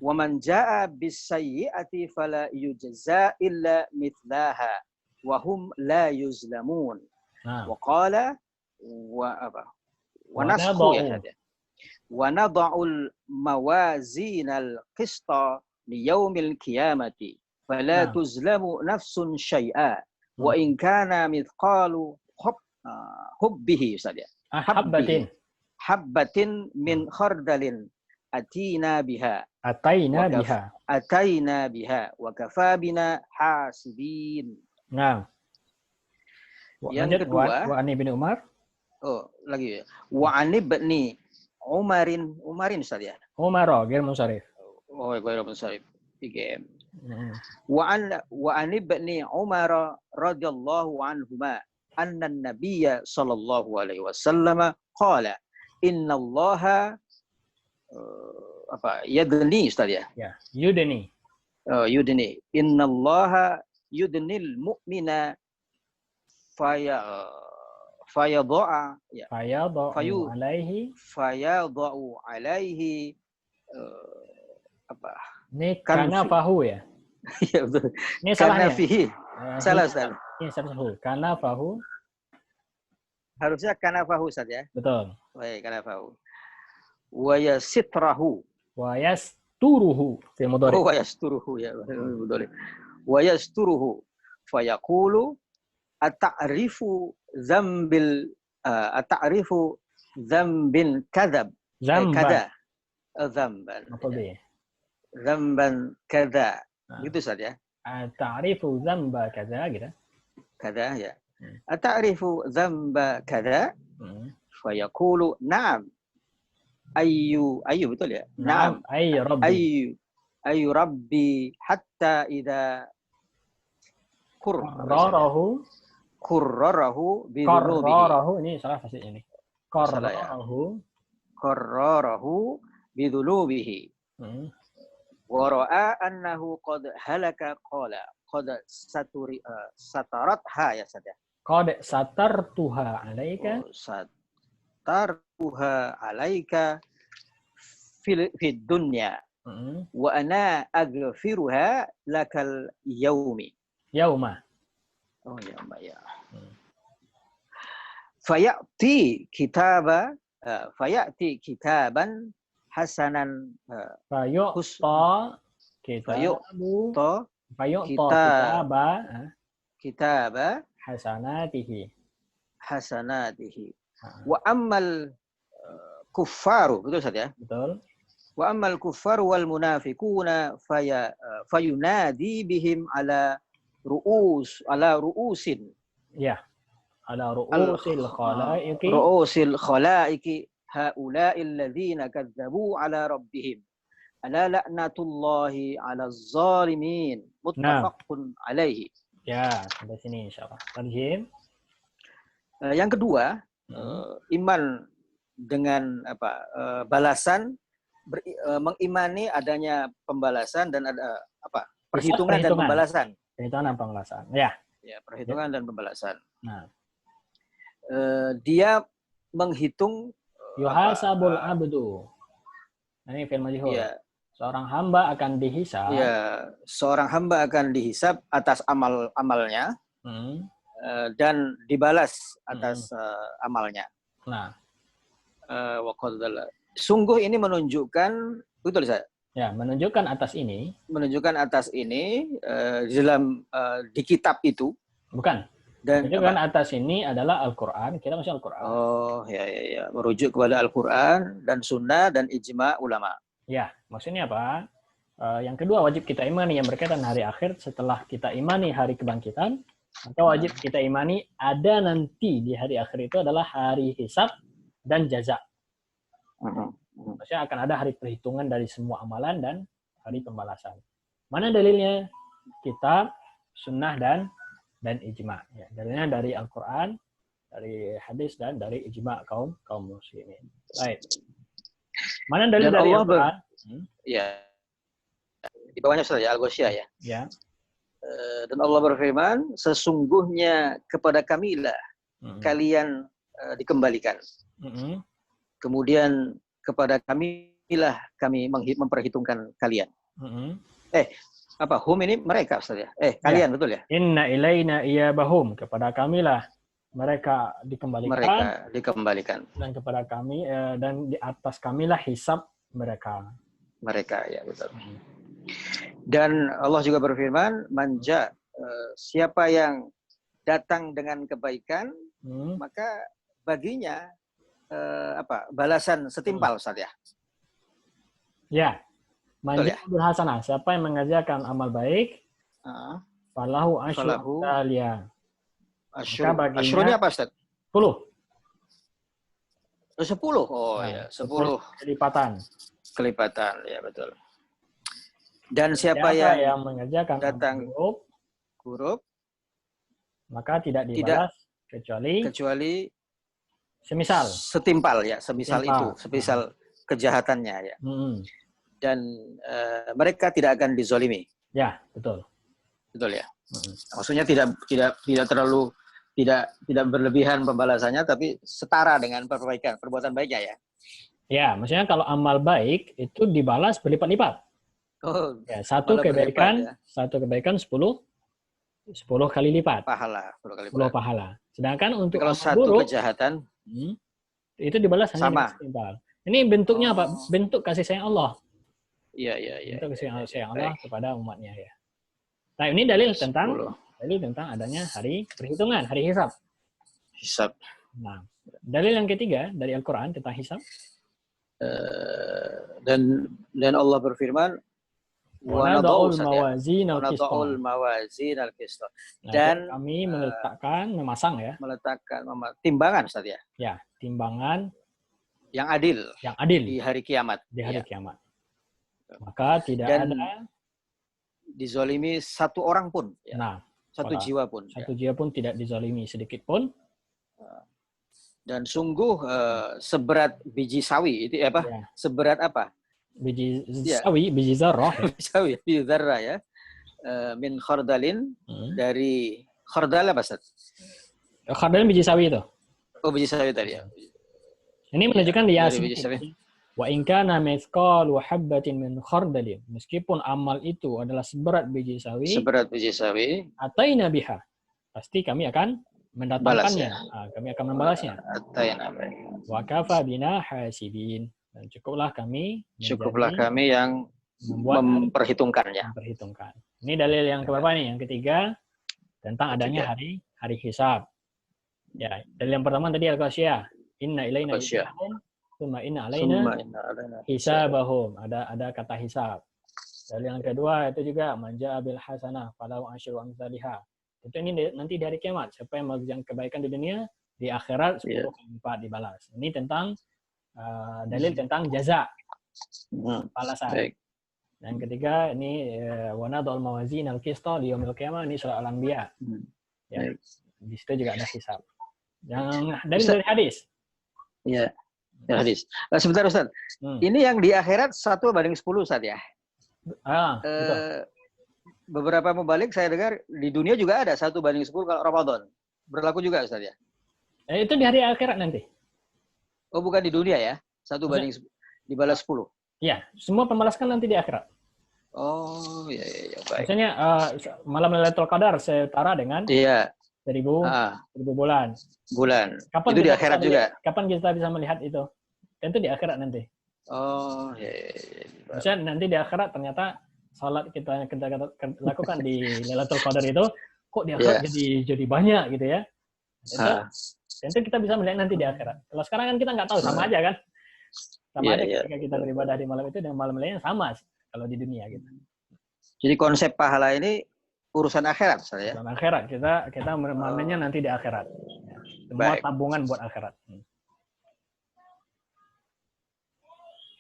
Speaker 3: Wa man jaa bis-sayyi'ati fala yujza illa mithlaha wa hum la yuzlamun. Wa qala wa nasxu ya saja. Wa nada'ul mawazinal qista li yaumil qiyamati fala tuzlamu nafsun syai'a wa in kana mithqalu hubbihi saja. Habbatin min khardalin ataina biha wa kafabina hasibin.
Speaker 1: Nah.
Speaker 3: Yang kedua,
Speaker 1: wa ani bin Umar.
Speaker 3: Oh, lagi ya. Wa ani ibni Umarin Ustaz ya.
Speaker 1: Umar ghair munsharif.
Speaker 3: Oh, ghair munsharif. IGM. Wa ani ibni Umar radhiyallahu anhuma anna an-nabiyya sallallahu alaihi wasallam qala innallaha yudni Ustaz ya.
Speaker 1: Ya, yudni.
Speaker 3: Oh, yudni. Innallaha yudnil mu'mina fayadau alaihi
Speaker 1: ini karena fahu ya.
Speaker 3: Ya betul.
Speaker 1: Ini salahnya.
Speaker 3: Salah Ustaz.
Speaker 1: Ini salah. Karena fahu.
Speaker 3: Harusnya kana fahu Ustaz ya.
Speaker 1: Betul.
Speaker 3: Baik, kana fahu. Wa yasitrahu.
Speaker 1: Wa yasturuhu fil mudhari.
Speaker 3: Wa yasturuhu ya. Betul. Wa yasturuhu fayaqulu ata'rifu dzambin kadzab kada dzamban kada gitu saja.
Speaker 1: Ata'rifu dzamba kada gitu.
Speaker 3: Kada ya. Ata'rifu dzamba kada fa yaqulu na'am. Ayyu betul ya?
Speaker 1: Na'am
Speaker 3: ayyu rabbi hatta idza Qurrarahu
Speaker 1: ini salah fasih ini. Qarrarahu
Speaker 3: bidzunubihi. Wa ra'a annahu qad halaka qala qad sataratha ya saja.
Speaker 1: Qad satartuha alaika.
Speaker 3: Satartuha alaika fid dunya. Wa ana aghfiruha lakal yauma. Oh ya, Mbak ya. Fayati kitaban hasanan kitaba hasanatihi. Wa ammal kuffaru, betul Ustaz ya?
Speaker 1: Betul.
Speaker 3: Wa ammal kuffaru wal munafiquna fayunadi bihim ala ru'usin.
Speaker 1: Ya. Ala ru'usil khalaiqi.
Speaker 3: Ru'usil khalaiqi haula'il ladzina kadzdzabu ala rabbihim. Ala la'natullahi 'alaz zalimin. Muttafaqun alaihi.
Speaker 1: Ya, sampai sini insyaallah. Lanjut.
Speaker 3: Yang kedua, iman dengan balasan, mengimani adanya pembalasan dan ada perhitungan dan pembalasan.
Speaker 1: Perhitungan dan pembalasan. Ya.
Speaker 3: Ya, perhitungan dan pembalasan.
Speaker 1: Nah,
Speaker 3: dia menghitung
Speaker 1: yuhasabul abdu. Ini fi'il majhul.
Speaker 3: Ya.
Speaker 1: Seorang hamba akan dihisab.
Speaker 3: Ya, seorang hamba akan dihisab atas amalnya dan dibalas atas amalnya.
Speaker 1: Nah,
Speaker 3: sungguh ini menunjukkan, betul saya?
Speaker 1: Ya, menunjukkan atas ini.
Speaker 3: Menunjukkan atas ini di dalam di kitab itu.
Speaker 1: Bukan. Dan menunjukkan atas ini adalah Al-Quran. Kita masih Al-Quran.
Speaker 3: Oh, ya. Merujuk kepada Al-Quran dan Sunnah dan ijma ulama.
Speaker 1: Ya, maksudnya apa? Yang kedua wajib kita imani yang berkaitan hari akhir. Setelah kita imani hari kebangkitan, maka wajib kita imani ada nanti di hari akhir itu adalah hari hisab dan jaza. Maksudnya akan ada hari perhitungan dari semua amalan dan hari pembalasan. Mana dalilnya? Kitab, sunnah dan ijma. Ya, dalilnya dari Al-Quran, dari hadis dan dari ijma kaum muslimin. Baik. Mana dalil
Speaker 3: dan
Speaker 1: dari
Speaker 3: Allah
Speaker 1: Al-Quran?
Speaker 3: Ya. Di bawahnya saja Al-Ghasyiyah ya.
Speaker 1: Ya.
Speaker 3: Dan Allah berfirman, sesungguhnya kepada kamilah kalian dikembalikan. Kemudian kepada kami inilah kami memperhitungkan kalian. Hum ini mereka Ustaz ya? Kalian betul ya?
Speaker 1: Inna ilaina iyabahum, kepada kamilah mereka dikembalikan. Dan kepada kami dan di atas kamilah hisab mereka.
Speaker 3: Mereka ya betul. Dan Allah juga berfirman, manja siapa yang datang dengan kebaikan, maka baginya balasan setimpal Ustaz ya.
Speaker 1: Ya. Manja bil hasanah, siapa yang mengerjakan amal baik, falahu asyru amsaliyah.
Speaker 3: Asyru ini apa Ustaz?
Speaker 1: 10.
Speaker 3: 10. Oh ya, 10 kelipatan ya betul. Dan siapa yang
Speaker 1: mengerjakan
Speaker 3: datang buruk,
Speaker 1: maka tidak dibalas kecuali semisal kejahatannya ya. Dan mereka tidak akan dizolimi.
Speaker 3: Ya, betul. Betul ya. Maksudnya tidak terlalu tidak berlebihan pembalasannya, tapi setara dengan perbuatan baiknya ya.
Speaker 1: Ya, maksudnya kalau amal baik itu dibalas berlipat-lipat.
Speaker 3: Oh,
Speaker 1: ya, satu kebaikan 10 kali lipat. 10 pahala. Sedangkan untuk
Speaker 3: kalau
Speaker 1: amal
Speaker 3: satu
Speaker 1: buruk,
Speaker 3: kejahatan
Speaker 1: itu dibalas hanya
Speaker 3: sama.
Speaker 1: setimpal. Ini bentuknya apa? Bentuk kasih sayang Allah.
Speaker 3: Iya.
Speaker 1: Bentuk kasih sayang Allah kepada umatnya ya. Nah, ini dalil tentang adanya hari perhitungan, hari hisab. Nah, dalil yang ketiga dari Al-Qur'an tentang hisab.
Speaker 3: Dan Allah berfirman,
Speaker 1: وَنَضَعُ الْمَوَازِينَ
Speaker 3: الْقِسْطَ.
Speaker 1: Dan kami meletakkan
Speaker 3: timbangan Ustaz ya.
Speaker 1: Ya, timbangan
Speaker 3: yang adil di hari kiamat.
Speaker 1: Kiamat. Maka tidak ada
Speaker 3: dizolimi satu orang pun. Ya.
Speaker 1: Nah,
Speaker 3: satu jiwa pun.
Speaker 1: Satu jiwa pun tidak dizolimi sedikit pun.
Speaker 3: Dan sungguh seberat biji sawi itu apa? Ya. Seberat apa?
Speaker 1: Biji sawi, biji zarrah.
Speaker 3: Biji zarrah ya. Min khardalin dari khardal apa Ustaz?
Speaker 1: Khardal biji sawi itu.
Speaker 3: Oh, biji sawi tadi ya.
Speaker 1: Ini menunjukkan di Yasin. Wa in kana mithqalu habatin min khardalin. Meskipun amal itu adalah seberat biji sawi. Ataina biha. Pasti kami akan mendatangkannya. Kami akan membalasnya. Wa kafa bina hasibin. Dan cukuplah kami
Speaker 3: yang memperhitungkannya.
Speaker 1: Ini dalil yang keberapa nih? Yang ketiga tentang adanya hari hisab. Ya, dalil yang pertama tadi Al-Ghasyiyah. Inna ilaina hisabahum, tsumma inna alaina hisabahum. Ada kata hisab. Dalil yang kedua itu juga manja bil hasanah falahu asyru amsalihha. Itu ini nanti di hari kiamat. Siapa yang mengerjakan kebaikan di dunia, di akhirat 10 kali lipat dibalas. Ini tentang dalil tentang jaza, balasan. Yang ketiga ini wa nadul mawazin al-qista li yaumil qiyamah, ini surah Al-Anbiya. Ya. Di situ juga ada hisab. Yang dari hadis.
Speaker 3: Iya. Ya, hadis. Sebentar Ustaz. Ini yang di akhirat 1:10 Ustaz ya.
Speaker 1: Betul.
Speaker 3: Beberapa mubalik saya dengar di dunia juga ada 1:10 kalau Ramadan. Berlaku juga Ustaz ya.
Speaker 1: Itu di hari akhirat nanti.
Speaker 3: Oh, bukan di dunia ya? 1:10 dibalas 10.
Speaker 1: Iya, semua pembalasan nanti di akhirat.
Speaker 3: Oh, iya baik.
Speaker 1: Maksudnya malam Lailatul Qadar setara dengan 1000 bulan. Kapan
Speaker 3: itu di akhirat juga.
Speaker 1: Kapan kita bisa melihat itu? Tentu di akhirat nanti.
Speaker 3: Oh, iya.
Speaker 1: Maksudnya nanti di akhirat ternyata salat kita lakukan di Lailatul Qadar itu kok di akhirat jadi banyak gitu ya. Tentu kita bisa melihat nanti di akhirat. Kalau sekarang kan kita nggak tahu, sama aja kan? Sama aja ketika kita beribadah di malam itu dengan malam lainnya sama kalau di dunia gitu.
Speaker 3: Jadi konsep pahala ini urusan akhirat, saya.
Speaker 1: Urusan akhirat, kita malamnya nanti di akhirat. Semua tabungan buat akhirat.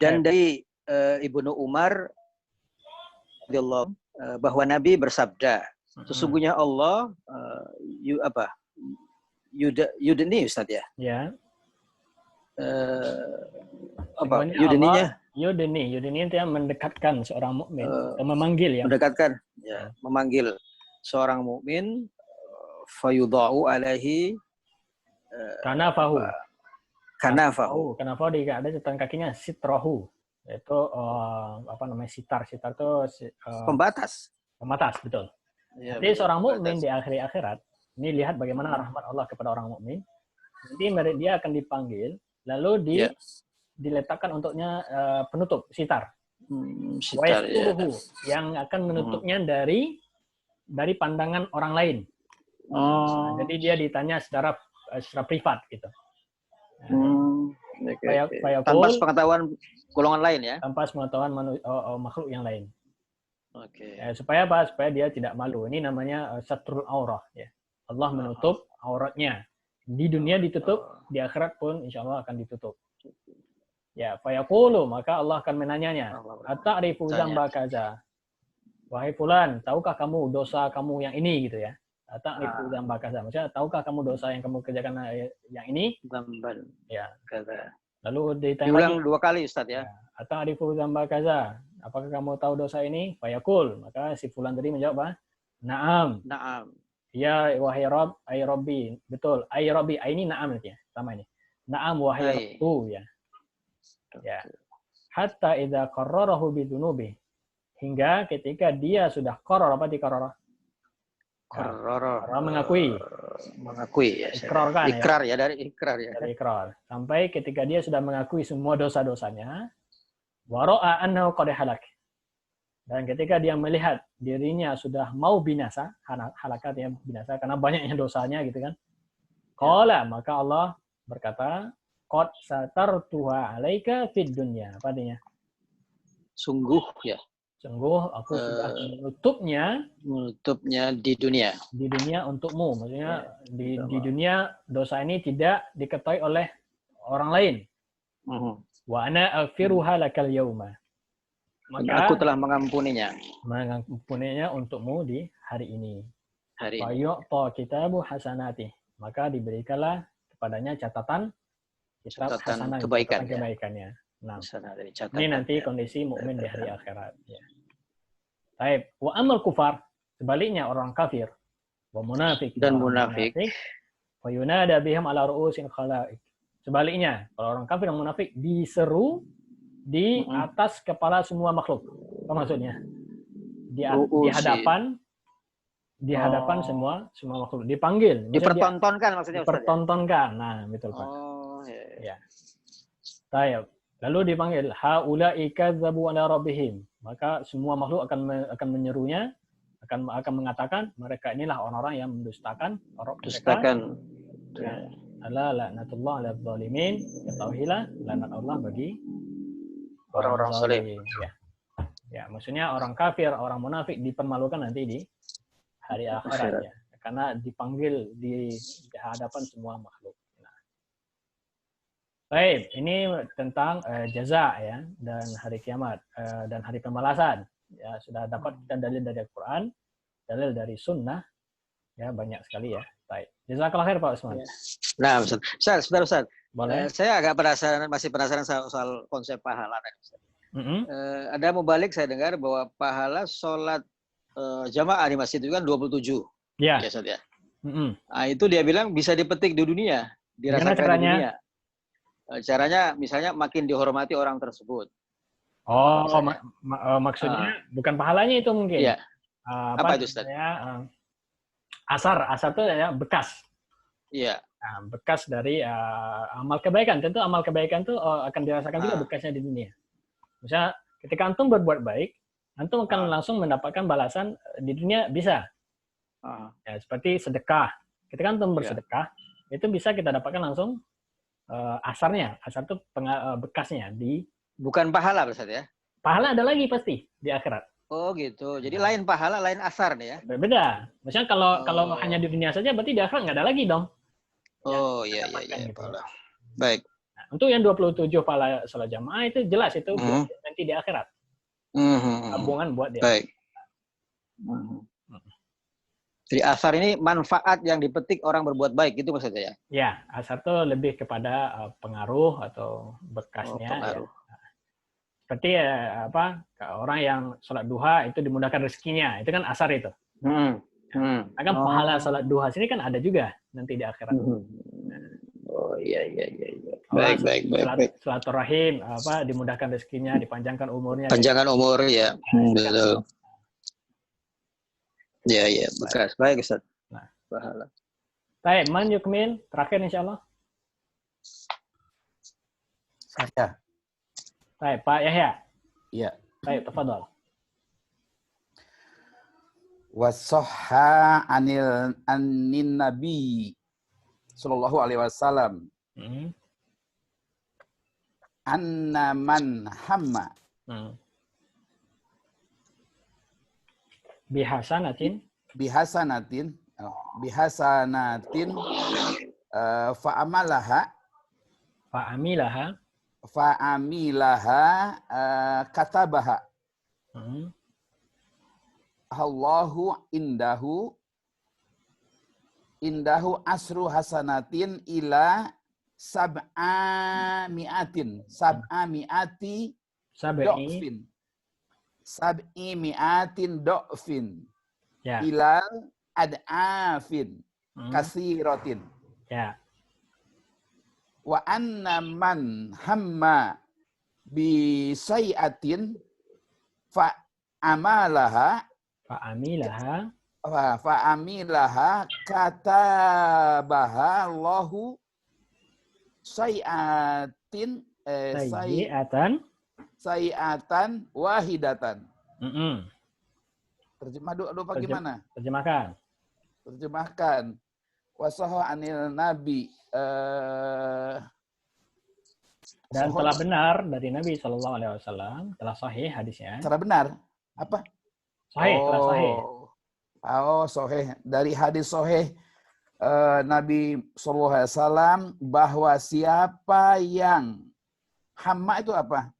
Speaker 3: Dan dari Ibnu Umar bahwa Nabi bersabda, sesungguhnya Allah yudni Ustaz ya?
Speaker 1: Ya.
Speaker 3: Yudninya?
Speaker 1: Yudni itu yang mendekatkan seorang mukmin, memanggil ya.
Speaker 3: Mendekatkan, ya, memanggil seorang mukmin, fayudha'u alaihi
Speaker 1: kanafahu.
Speaker 3: Kanafahu
Speaker 1: Kanafahu ada catatan kakinya sitrahu. Yaitu apa namanya, sitar. Sitar itu
Speaker 3: Pembatas.
Speaker 1: pembatas, betul.
Speaker 3: Ya,
Speaker 1: Jadi seorang mukmin
Speaker 3: pembatas.
Speaker 1: di akhir akhirat, ini lihat bagaimana rahmat Allah kepada orang mukmin. Nanti dia akan dipanggil, lalu diletakkan untuknya penutup, sitar.
Speaker 3: Sitar, ya.
Speaker 1: Yang akan menutupnya dari pandangan orang lain. Nah, jadi dia ditanya secara privat gitu.
Speaker 3: Tanpa pengetahuan golongan lain ya.
Speaker 1: Tanpa pengetahuan makhluk yang lain.
Speaker 3: Oke.
Speaker 1: Supaya apa? Supaya dia tidak malu. Ini namanya satrul aurah ya. Allah menutup auratnya. Di dunia ditutup, di akhirat pun insya Allah akan ditutup. Ya, fayaqulu, maka Allah akan menanyanya. Ata'rifu dzamba kaza. Wahai fulan, tahukah kamu dosa kamu yang ini gitu ya? Ata'rifu dzamba kaza. Maksudnya, tahukah kamu dosa yang kamu kerjakan yang ini?
Speaker 3: Dzamban.
Speaker 1: Ya.
Speaker 3: Kaza.
Speaker 1: Lalu ditanya
Speaker 3: Diulang
Speaker 1: lagi.
Speaker 3: 2 kali Ustaz ya.
Speaker 1: Ata'rifu dzamba kaza. Apakah kamu tahu dosa ini? Fayaqul, maka si fulan tadi menjawab apa? Na'am.
Speaker 3: Na'am.
Speaker 1: Ya, wahai Rabb, ay Rabbi. Betul, ay Rabbi. Ay ini na'am ya, sama ini. Na'am wahai Rabbku ya. Ya. Hatta idza qarrarahu bidunubi. Hingga ketika dia sudah qarrar, apa diqarrar?
Speaker 3: Qarrar.
Speaker 1: Mengakui.
Speaker 3: Mengakui ya.
Speaker 1: Ikrarkan,
Speaker 3: ikrar ya, dari ikrar ya.
Speaker 1: Dari ikrar. Sampai ketika dia sudah mengakui semua dosa-dosanya, wa ra'a annahu qad halak. Dan ketika dia melihat dirinya sudah mau binasa, halakatnya binasa karena banyaknya dosanya gitu kan. Qala, maka Allah berkata, qad satartuha 'alaika fid dunya. Apa artinya?
Speaker 3: Sungguh ya.
Speaker 1: Sungguh aku sudah
Speaker 3: menutupnya di dunia.
Speaker 1: Di dunia untukmu. Maksudnya di dunia dosa ini tidak diketahui oleh orang lain. Wa ana aghfiruha lakal yauma. Maka
Speaker 3: aku telah mengampuninya.
Speaker 1: Mengampuninya untukmu di hari ini.
Speaker 3: Hari ini.
Speaker 1: Fayu'ta kitabu hasanati. Maka diberikanlah kepadanya catatan hasanah, kebaikannya. Nah, ini nanti kondisi mukmin di hari akhirat. Ya. Baik. Wa amal kufar, sebaliknya orang kafir, wa munafik
Speaker 3: dan munafik,
Speaker 1: wa yunada bihim ala ru'usin khalaik. Sebaliknya, kalau orang kafir dan munafik diseru di atas kepala semua makhluk. Apa maksudnya? Di hadapan semua makhluk dipanggil.
Speaker 3: Dipertontonkan maksudnya.
Speaker 1: Dipertontonkan. Nah, betul Pak. Ya. Tayyib. Lalu dipanggil haula'i kadzabu ala rabbihim. Maka semua makhluk akan menyerunya, akan mengatakan mereka inilah orang-orang yang mendustakan mereka. Ya. Ala la'natullah 'alal zalimin. Ketahuilah laknat Allah bagi orang-orang zalim. Ya. Ya, maksudnya orang kafir, orang munafik dipermalukan nanti di hari akhirat ya. Karena dipanggil di hadapan semua makhluk. Baik, ini tentang jaza ya, dan hari kiamat dan hari pembalasan. Ya, sudah dapat kita dalil dari Al-Quran, dalil dari Sunnah, ya banyak sekali ya. Baik, jazakallah khair Pak Usman.
Speaker 3: Nah, Ustaz.
Speaker 1: Boleh.
Speaker 3: Saya agak masih penasaran soal konsep pahala. Ada mubalik saya dengar bahwa pahala sholat jamaah di masjid itu kan 27.
Speaker 1: Ya.
Speaker 3: Ya, Ustaz ya. Nah, itu dia bilang bisa dipetik di dunia, dirasakan di dunia. Caranya misalnya makin dihormati orang tersebut.
Speaker 1: Oh, maksudnya bukan pahalanya itu mungkin.
Speaker 3: Iya. Apa itu Ustaz?
Speaker 1: Asar itu ya bekas.
Speaker 3: Iya.
Speaker 1: Nah, bekas dari amal kebaikan. Tentu amal kebaikan itu akan dirasakan juga bekasnya di dunia. Misalnya ketika antum berbuat baik, antum akan langsung mendapatkan balasan di dunia bisa. Ya, seperti sedekah. Ketika antum bersedekah, itu bisa kita dapatkan langsung asarnya. Asar itu bekasnya di.
Speaker 3: Bukan pahala Ustaz ya?
Speaker 1: Pahala ada lagi pasti di akhirat.
Speaker 3: Oh gitu. Jadi lain pahala, lain asar nih ya?
Speaker 1: Berbeda. Misalnya kalau hanya di dunia saja, berarti di akhirat nggak ada lagi dong.
Speaker 3: Oh iya.
Speaker 1: Gitu.
Speaker 3: Baik.
Speaker 1: Nah, untuk yang 27 pahala sholat jamaah itu jelas itu nanti di akhirat. Tabungan buat dia.
Speaker 3: Baik. Jadi asar ini manfaat yang dipetik orang berbuat baik, gitu maksudnya ya?
Speaker 1: Ya, asar itu lebih kepada pengaruh atau bekasnya.
Speaker 3: Pengaruh.
Speaker 1: Ya. Seperti orang yang sholat duha itu dimudahkan rezekinya, itu kan asar itu. Kan pahala sholat duha sini kan ada juga nanti di akhirat.
Speaker 3: Oh iya.
Speaker 1: Allah
Speaker 6: Baik.
Speaker 1: silaturahim, dimudahkan rezekinya, dipanjangkan umurnya.
Speaker 6: Panjangan umur ya. Betul. Ya, bekas. Baik, Ustaz.
Speaker 1: Nah.
Speaker 6: Pahala.
Speaker 1: Baik, man yukmil, terakhir insyaallah.
Speaker 7: Saya.
Speaker 1: Baik, Pak Yahya.
Speaker 7: Iya.
Speaker 1: Baik, tafadhol.
Speaker 7: Wasahha anin nabi sallallahu alaihi wasallam anna man hamma bihasanatin fa'amilaha katabaha Allahu indahu asru hasanatin ila sab'ami'ati do'fin
Speaker 1: Ya.
Speaker 7: ilal ad'afin kasiratin.
Speaker 1: Ya.
Speaker 7: Wa anna man hamma bi sayi'atin fa'amilaha katabaha Allahu sayi'atan wahidatan. Terjemah doa bagaimana? Terjemahkan. Wasaha anil nabi.
Speaker 1: Dan telah benar dari Nabi Shallallahu Alaihi Wasallam, telah sahih hadisnya.
Speaker 7: Telah benar? Apa?
Speaker 1: Sahih, telah sahih.
Speaker 7: Sahih. Dari hadis sahih Nabi Shallallahu Alaihi Wasallam bahwa siapa yang hamma itu apa?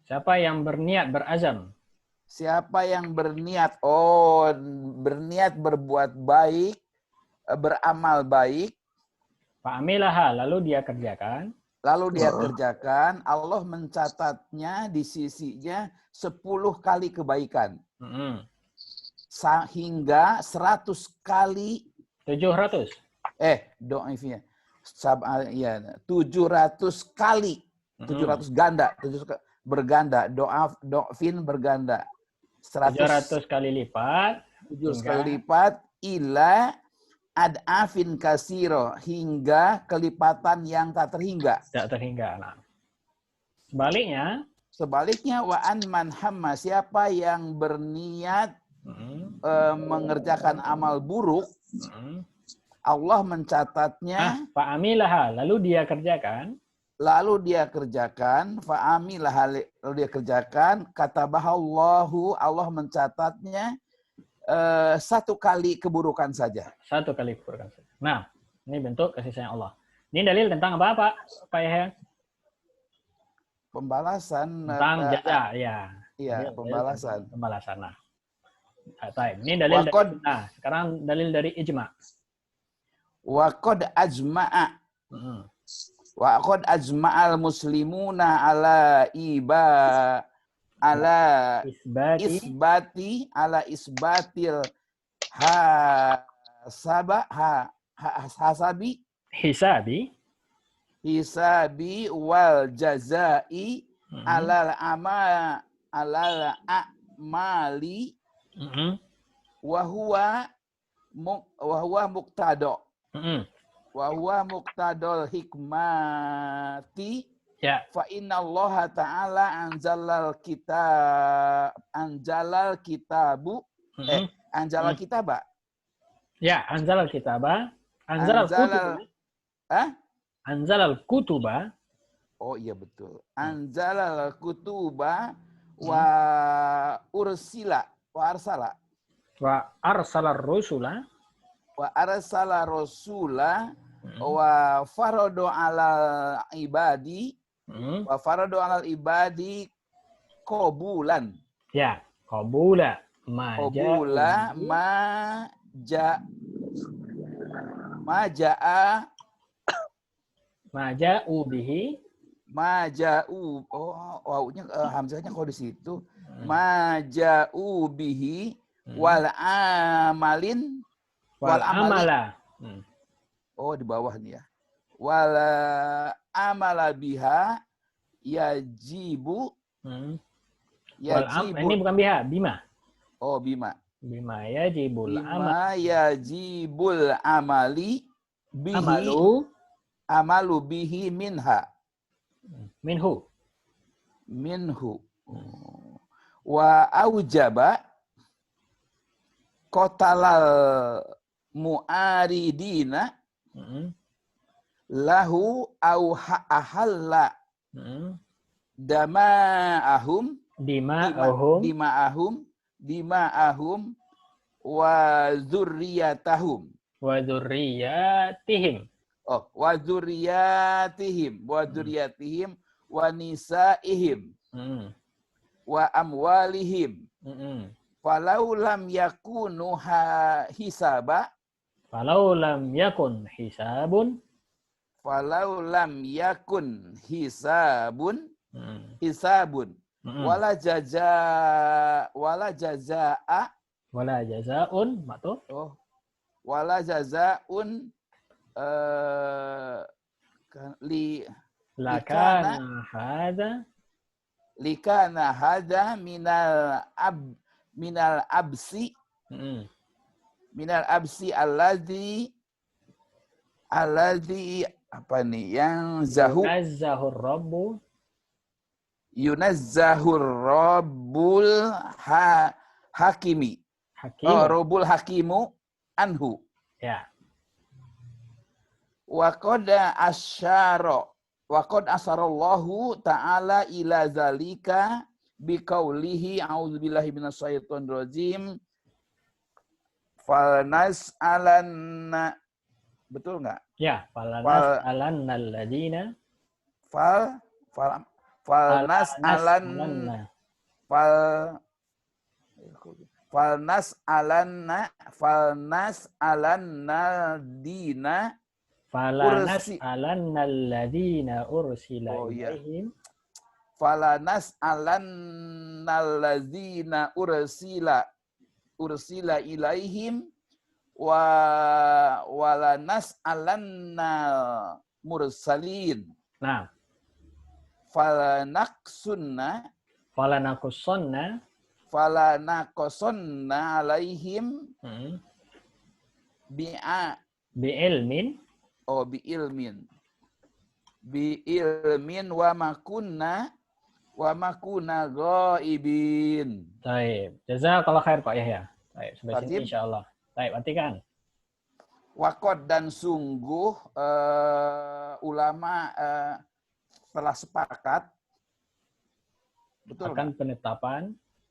Speaker 1: Siapa yang berniat, berazam.
Speaker 7: Siapa yang berniat, berniat berbuat baik, beramal baik.
Speaker 1: Fa'amilaha, lalu dia kerjakan.
Speaker 7: Allah mencatatnya di sisinya 10 kali kebaikan. Hingga 100 kali
Speaker 1: 700.
Speaker 7: Do'ifnya. 700 kali. 700 ganda. 700 berganda. Do'fin berganda.
Speaker 1: 700 kali lipat.
Speaker 7: 700 kali lipat. Ila ad'afin kasiro, hingga kelipatan yang tak terhingga.
Speaker 1: Nah. Sebaliknya,
Speaker 7: wa'an man hamma, siapa yang berniat mengerjakan amal buruk, Allah mencatatnya.
Speaker 1: Fa'amilaha, lalu dia kerjakan.
Speaker 7: Katabahallahu, Allah mencatatnya 1 kali keburukan saja.
Speaker 1: 1 kali keburukan saja. Nah, ini bentuk kasih sayang Allah. Ini dalil tentang apa, Pak Yahya?
Speaker 7: Pembalasan.
Speaker 1: Tentang jaza, ya.
Speaker 7: Iya, pembalasan.
Speaker 1: Nah, ini dalil dari, sekarang dalil dari ijma.
Speaker 7: Wa qad ajma'al muslimuna ala isbatil hisabi wal jazai alal a'mali wa huwa muqtado wa huwa muqtadol hikmati.
Speaker 1: Ya.
Speaker 7: Fa inna Allah Ta'ala anjalal kitabu. Anjalal kitaba.
Speaker 1: Ya, anjalal kitaba. Anjalal kutuba.
Speaker 7: Oh iya betul. Anjalal kutuba wa ursila. Wa arsala.
Speaker 1: Wa arsala rusula.
Speaker 7: Wa faradu alal ibadi. Wa faradu alal ibadi qabulan.
Speaker 1: Ya, qabula. Maja'u bihi.
Speaker 7: Wawunya hamzahnya kalau di situ. Maja'u bihi wal amalin.
Speaker 1: Wal amala.
Speaker 7: Oh, di bawah nih ya. wala amala biha yajibu
Speaker 1: Ini bukan biha, bima.
Speaker 7: Oh, bima.
Speaker 1: Bima yajibul
Speaker 7: Bima yajibul amali bihi amalu bihi minha.
Speaker 1: Minhu.
Speaker 7: Wa aujaba qatalal mu'aridina lahu au ahalla dima'ahum wa zurriyatahum
Speaker 1: wa zurriyatihim
Speaker 7: wa nisaihim wa amwalihim falau lam yakunu hisaba
Speaker 1: falau lam yakun hisabun wala jazaa'un matu
Speaker 7: wala jazaa'un likana hadza minal absi alladzi apa nih yang yunazzahur rabbul hakimi. Rabbul hakimu anhu.
Speaker 1: Ya.
Speaker 7: Wa qad asarallahu ta'ala ila zalika biqaulihi a'udzubillahi minasyaitonir rajim. Falnas alanna, betul nggak?
Speaker 1: Ya, falnas alannal ladina
Speaker 7: falnas
Speaker 1: alannal ladina ursila ilaihim
Speaker 7: falanas alannal ladina ursila ilaihim walanas alannal mursalin.
Speaker 1: Nah,
Speaker 7: falanakusonna alaihim biilmin wa makunna ghaibin.
Speaker 1: Baik, jazakallahu khair Pak Yahya. Baik, sampai sini insyaallah. Baik, artikan.
Speaker 7: Waqad dan sungguh ulama telah sepakat betul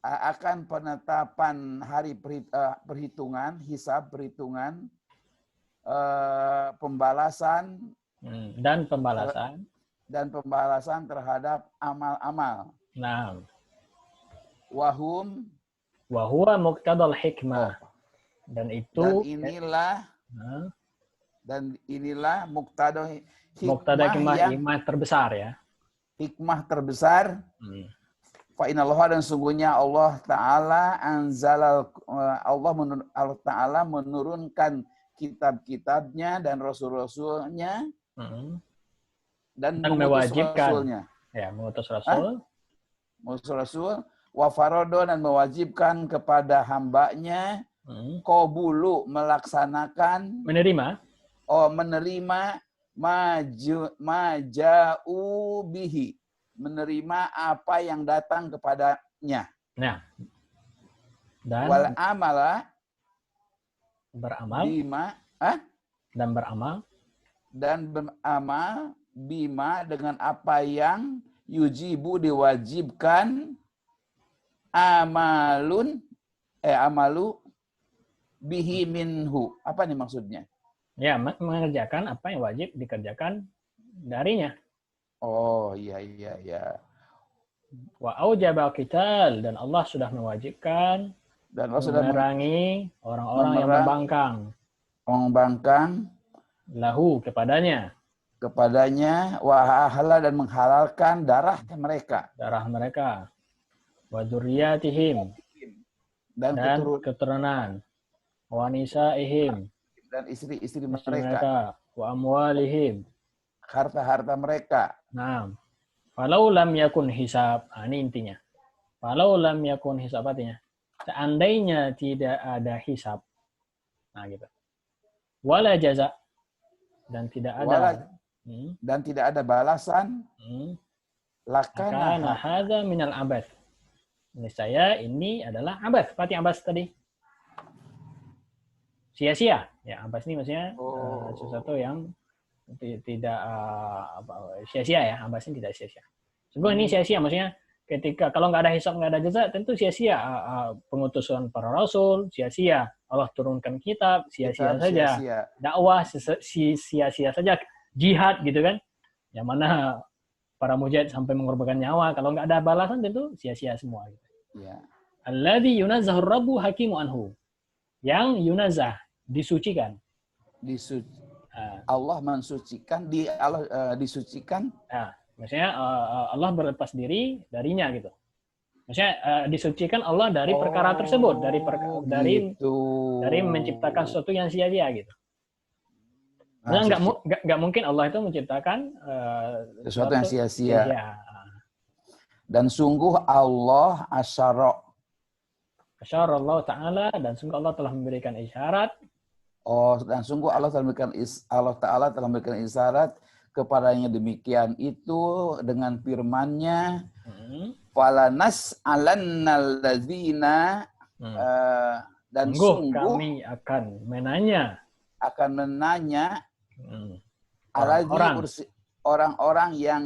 Speaker 1: akan penetapan
Speaker 7: hari perhitungan, hisab perhitungan, pembalasan
Speaker 1: dan
Speaker 7: pembalasan terhadap amal-amal.
Speaker 1: Nah,
Speaker 7: wa
Speaker 1: huwa muqtadal hikmah. Dan
Speaker 7: inilah muqtada
Speaker 1: hikmah terbesar ya.
Speaker 7: Hikmah terbesar. Fa innallaha, dan sungguhnya Allah Ta'ala Allah Ta'ala menurunkan kitab-kitabnya dan rasul-rasulnya dan
Speaker 1: mewajibkan mengutus rasul
Speaker 7: wa farado, dan mewajibkan kepada hambanya qabulu, menerima maja'u bihi, menerima apa yang datang kepadanya.
Speaker 1: Nah, dan
Speaker 7: wal amala,
Speaker 1: beramal
Speaker 7: bima, dengan apa yang yujibu, diwajibkan, amalu bihi minhu. Apa nih maksudnya?
Speaker 1: Ya, mengerjakan apa yang wajib dikerjakan darinya.
Speaker 7: Oh, iya.
Speaker 1: Wa aujaba qital, dan Allah sudah mewajibkan
Speaker 7: dan Allah sudah
Speaker 1: memerangi orang-orang yang membangkang lahu kepadanya wa ahalla, dan menghalalkan darah mereka wa dzurriyyatihim, dan keturunan wa nisaihim,
Speaker 7: dan istri-istri mereka
Speaker 1: wa amwalihim,
Speaker 7: harta-harta mereka.
Speaker 1: Nah, falau lam yakun hisab. Nah, ini intinya. Falau lam yakun hisab artinya seandainya tidak ada hisab. Nah, gitu. Wala jaza dan tidak ada
Speaker 7: Dan tidak ada balasan.
Speaker 1: Lakana hadza minal abath. Niscaya ini adalah abath. Apa arti abath tadi? Sia-sia. Ya, abath ini maksudnya sesuatu yang tidak sia-sia ya. Abath ini tidak sia-sia. Sebenarnya ini sia-sia maksudnya ketika kalau nggak ada hisab, nggak ada jaza, tentu sia-sia pengutusan para rasul, sia-sia Allah turunkan kitab, sia-sia saja. Dakwah sia-sia saja. Jihad gitu kan. Yang mana para mujahid sampai mengorbankan nyawa, kalau nggak ada balasan tentu sia-sia semua.
Speaker 7: Ya.
Speaker 1: Alladzi yunazzahur rabbu hakimu anhu. Yang yunazah, disucikan.
Speaker 7: Allah mensucikan, disucikan.
Speaker 1: Nah, maksudnya Allah berlepas diri darinya gitu. Maksudnya disucikan Allah dari perkara tersebut, dari menciptakan sesuatu yang sia-sia gitu. Nah, nggak mungkin Allah itu menciptakan
Speaker 7: sesuatu yang sia-sia. Dan sungguh Allah asyara
Speaker 1: Allah Ta'ala, dan sungguh Allah telah memberikan isyarat.
Speaker 7: Dan sungguh Allah Ta'ala telah memberikan isyarat kepadanya demikian itu dengan firman-Nya, falanas alannal ladzina, dan sungguh
Speaker 1: kami akan menanya
Speaker 7: orang-orang yang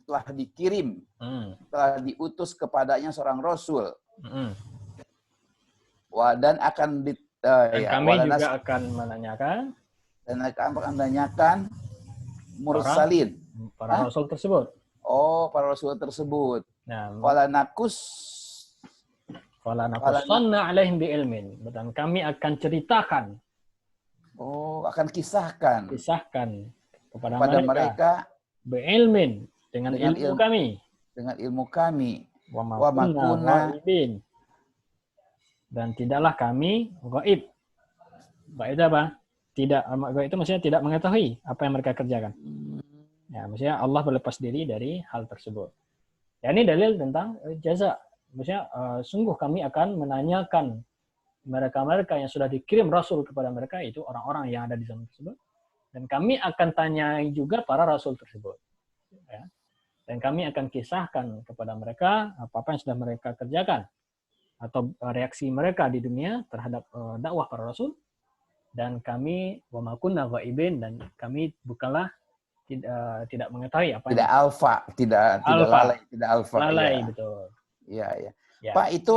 Speaker 7: telah dikirim, telah diutus kepadanya seorang rasul. Dan akan
Speaker 1: kami juga akan menanyakan
Speaker 7: mursalin,
Speaker 1: para rasul tersebut.
Speaker 7: Para rasul tersebut.
Speaker 1: Nah, falanakussanna alaihim biilmin, dan kami akan ceritakan.
Speaker 7: Akan kisahkan
Speaker 1: kepada mereka biilmin, dengan ilmu kami.
Speaker 7: Dengan ilmu kami.
Speaker 1: Wa makunna ghaibin. Dan tidaklah kami gaib. Gaib itu apa? Gaib itu maksudnya tidak mengetahui apa yang mereka kerjakan. Ya, maksudnya Allah berlepas diri dari hal tersebut. Ya, ini dalil tentang jaza. Maksudnya sungguh kami akan menanyakan mereka-mereka yang sudah dikirim Rasul kepada mereka, itu orang-orang yang ada di zaman tersebut. Dan kami akan tanyai juga para Rasul tersebut. Ya. Dan kami akan kisahkan kepada mereka apa-apa yang sudah mereka kerjakan. Atau reaksi mereka di dunia terhadap dakwah para Rasul. Dan kami wa ma kunna ghaibin, dan kami bukanlah tidak mengetahui apa
Speaker 7: tidak lalai,
Speaker 1: betul.
Speaker 7: Iya. Pak, itu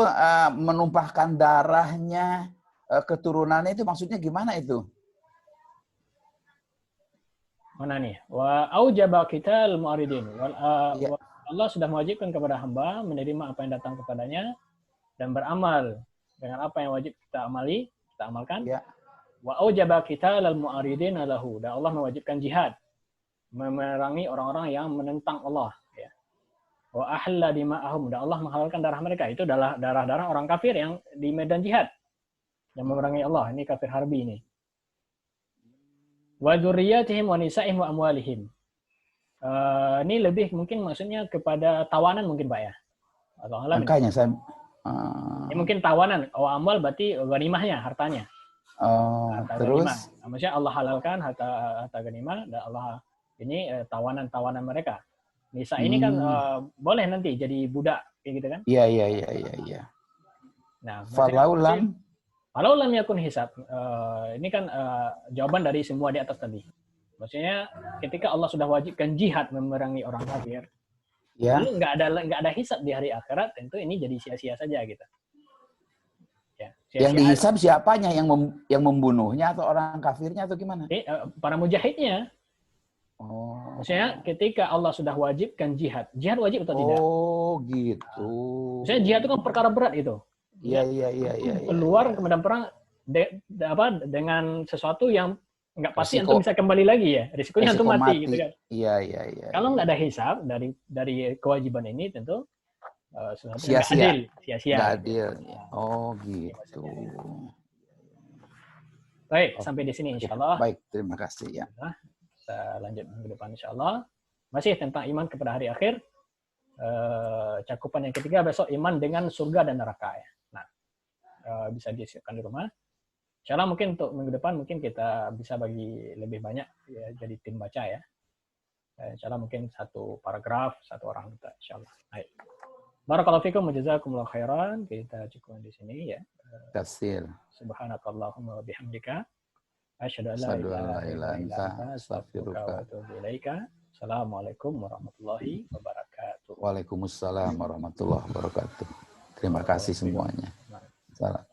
Speaker 7: menumpahkan darahnya, keturunannya itu maksudnya gimana itu?
Speaker 1: Mana nih? Wa aujaba qital mu'aridin. Allah sudah mewajibkan kepada hamba menerima apa yang datang kepadanya dan beramal dengan apa yang wajib kita amalkan.
Speaker 7: Ya.
Speaker 1: Wa aujaba qital mu'aridin lahu. Dan Allah mewajibkan jihad, memerangi orang-orang yang menentang Allah. Wa ahalla dima'ahum, dan Allah menghalalkan darah mereka. Itu adalah darah-darah orang kafir yang di medan jihad, yang memerangi Allah. Ini kafir harbi ini. Wa dzurriyyatihim wa nisa'ihim wa amwalihim. Ini lebih mungkin maksudnya kepada tawanan mungkin, Pak ya.
Speaker 7: Angkanya saya
Speaker 1: ini mungkin tawanan. Amwal berarti ghanimahnya, hartanya.
Speaker 7: Terus
Speaker 1: ghanimah. Maksudnya Allah halalkan harta ghanimah, dan Allah ini tawanan mereka. Nisa ini kan boleh nanti jadi budak, kayak gitu kan?
Speaker 7: Iya.
Speaker 1: Nah,
Speaker 7: falau
Speaker 1: lam yakun hisab. Ini kan jawaban dari semua di atas tadi. Maksudnya ketika Allah sudah wajibkan jihad memerangi orang kafir, lalu nggak ada hisab di hari akhirat, tentu ini jadi sia-sia saja gitu. Ya,
Speaker 7: yang dihisab siapanya? Yang membunuhnya atau orang kafirnya atau gimana?
Speaker 1: Para mujahidnya. Maksudnya ketika Allah sudah wajibkan jihad wajib atau tidak?
Speaker 7: Gitu.
Speaker 1: Maksudnya jihad itu kan perkara berat itu.
Speaker 7: Iya.
Speaker 1: Keluar ke medan perang dengan sesuatu yang nggak pasti untuk bisa kembali lagi ya. Risikonya untuk mati gitu kan.
Speaker 7: Iya.
Speaker 1: Kalau nggak ada hisab dari kewajiban ini, tentu
Speaker 7: sia-sia.
Speaker 1: Sia-sia.
Speaker 7: Adil. Gitu.
Speaker 1: Baik, sampai di sini insyaallah.
Speaker 7: Baik, terima kasih ya.
Speaker 1: Kita lanjut minggu depan insyaallah. Masih tentang iman kepada hari akhir. Cakupan yang ketiga besok iman dengan surga dan neraka ya. Nah, bisa disiapkan di rumah. Insyaallah mungkin untuk minggu depan mungkin kita bisa bagi lebih banyak ya, jadi tim baca ya. Insyaallah mungkin satu paragraf, satu orang kita insyaallah. Baik. Barakallahu fikum wa jazakumullahu khairan. Kita cukupkan di sini ya.
Speaker 7: Kasir.
Speaker 1: Subhanakallahumma wa bihamdika asyhadu an la ilaha illa anta astaghfiruka wa atubu ilaika. Assalamualaikum warahmatullahi wabarakatuh.
Speaker 7: Waalaikumsalam warahmatullahi wabarakatuh. Terima kasih semuanya. Salam.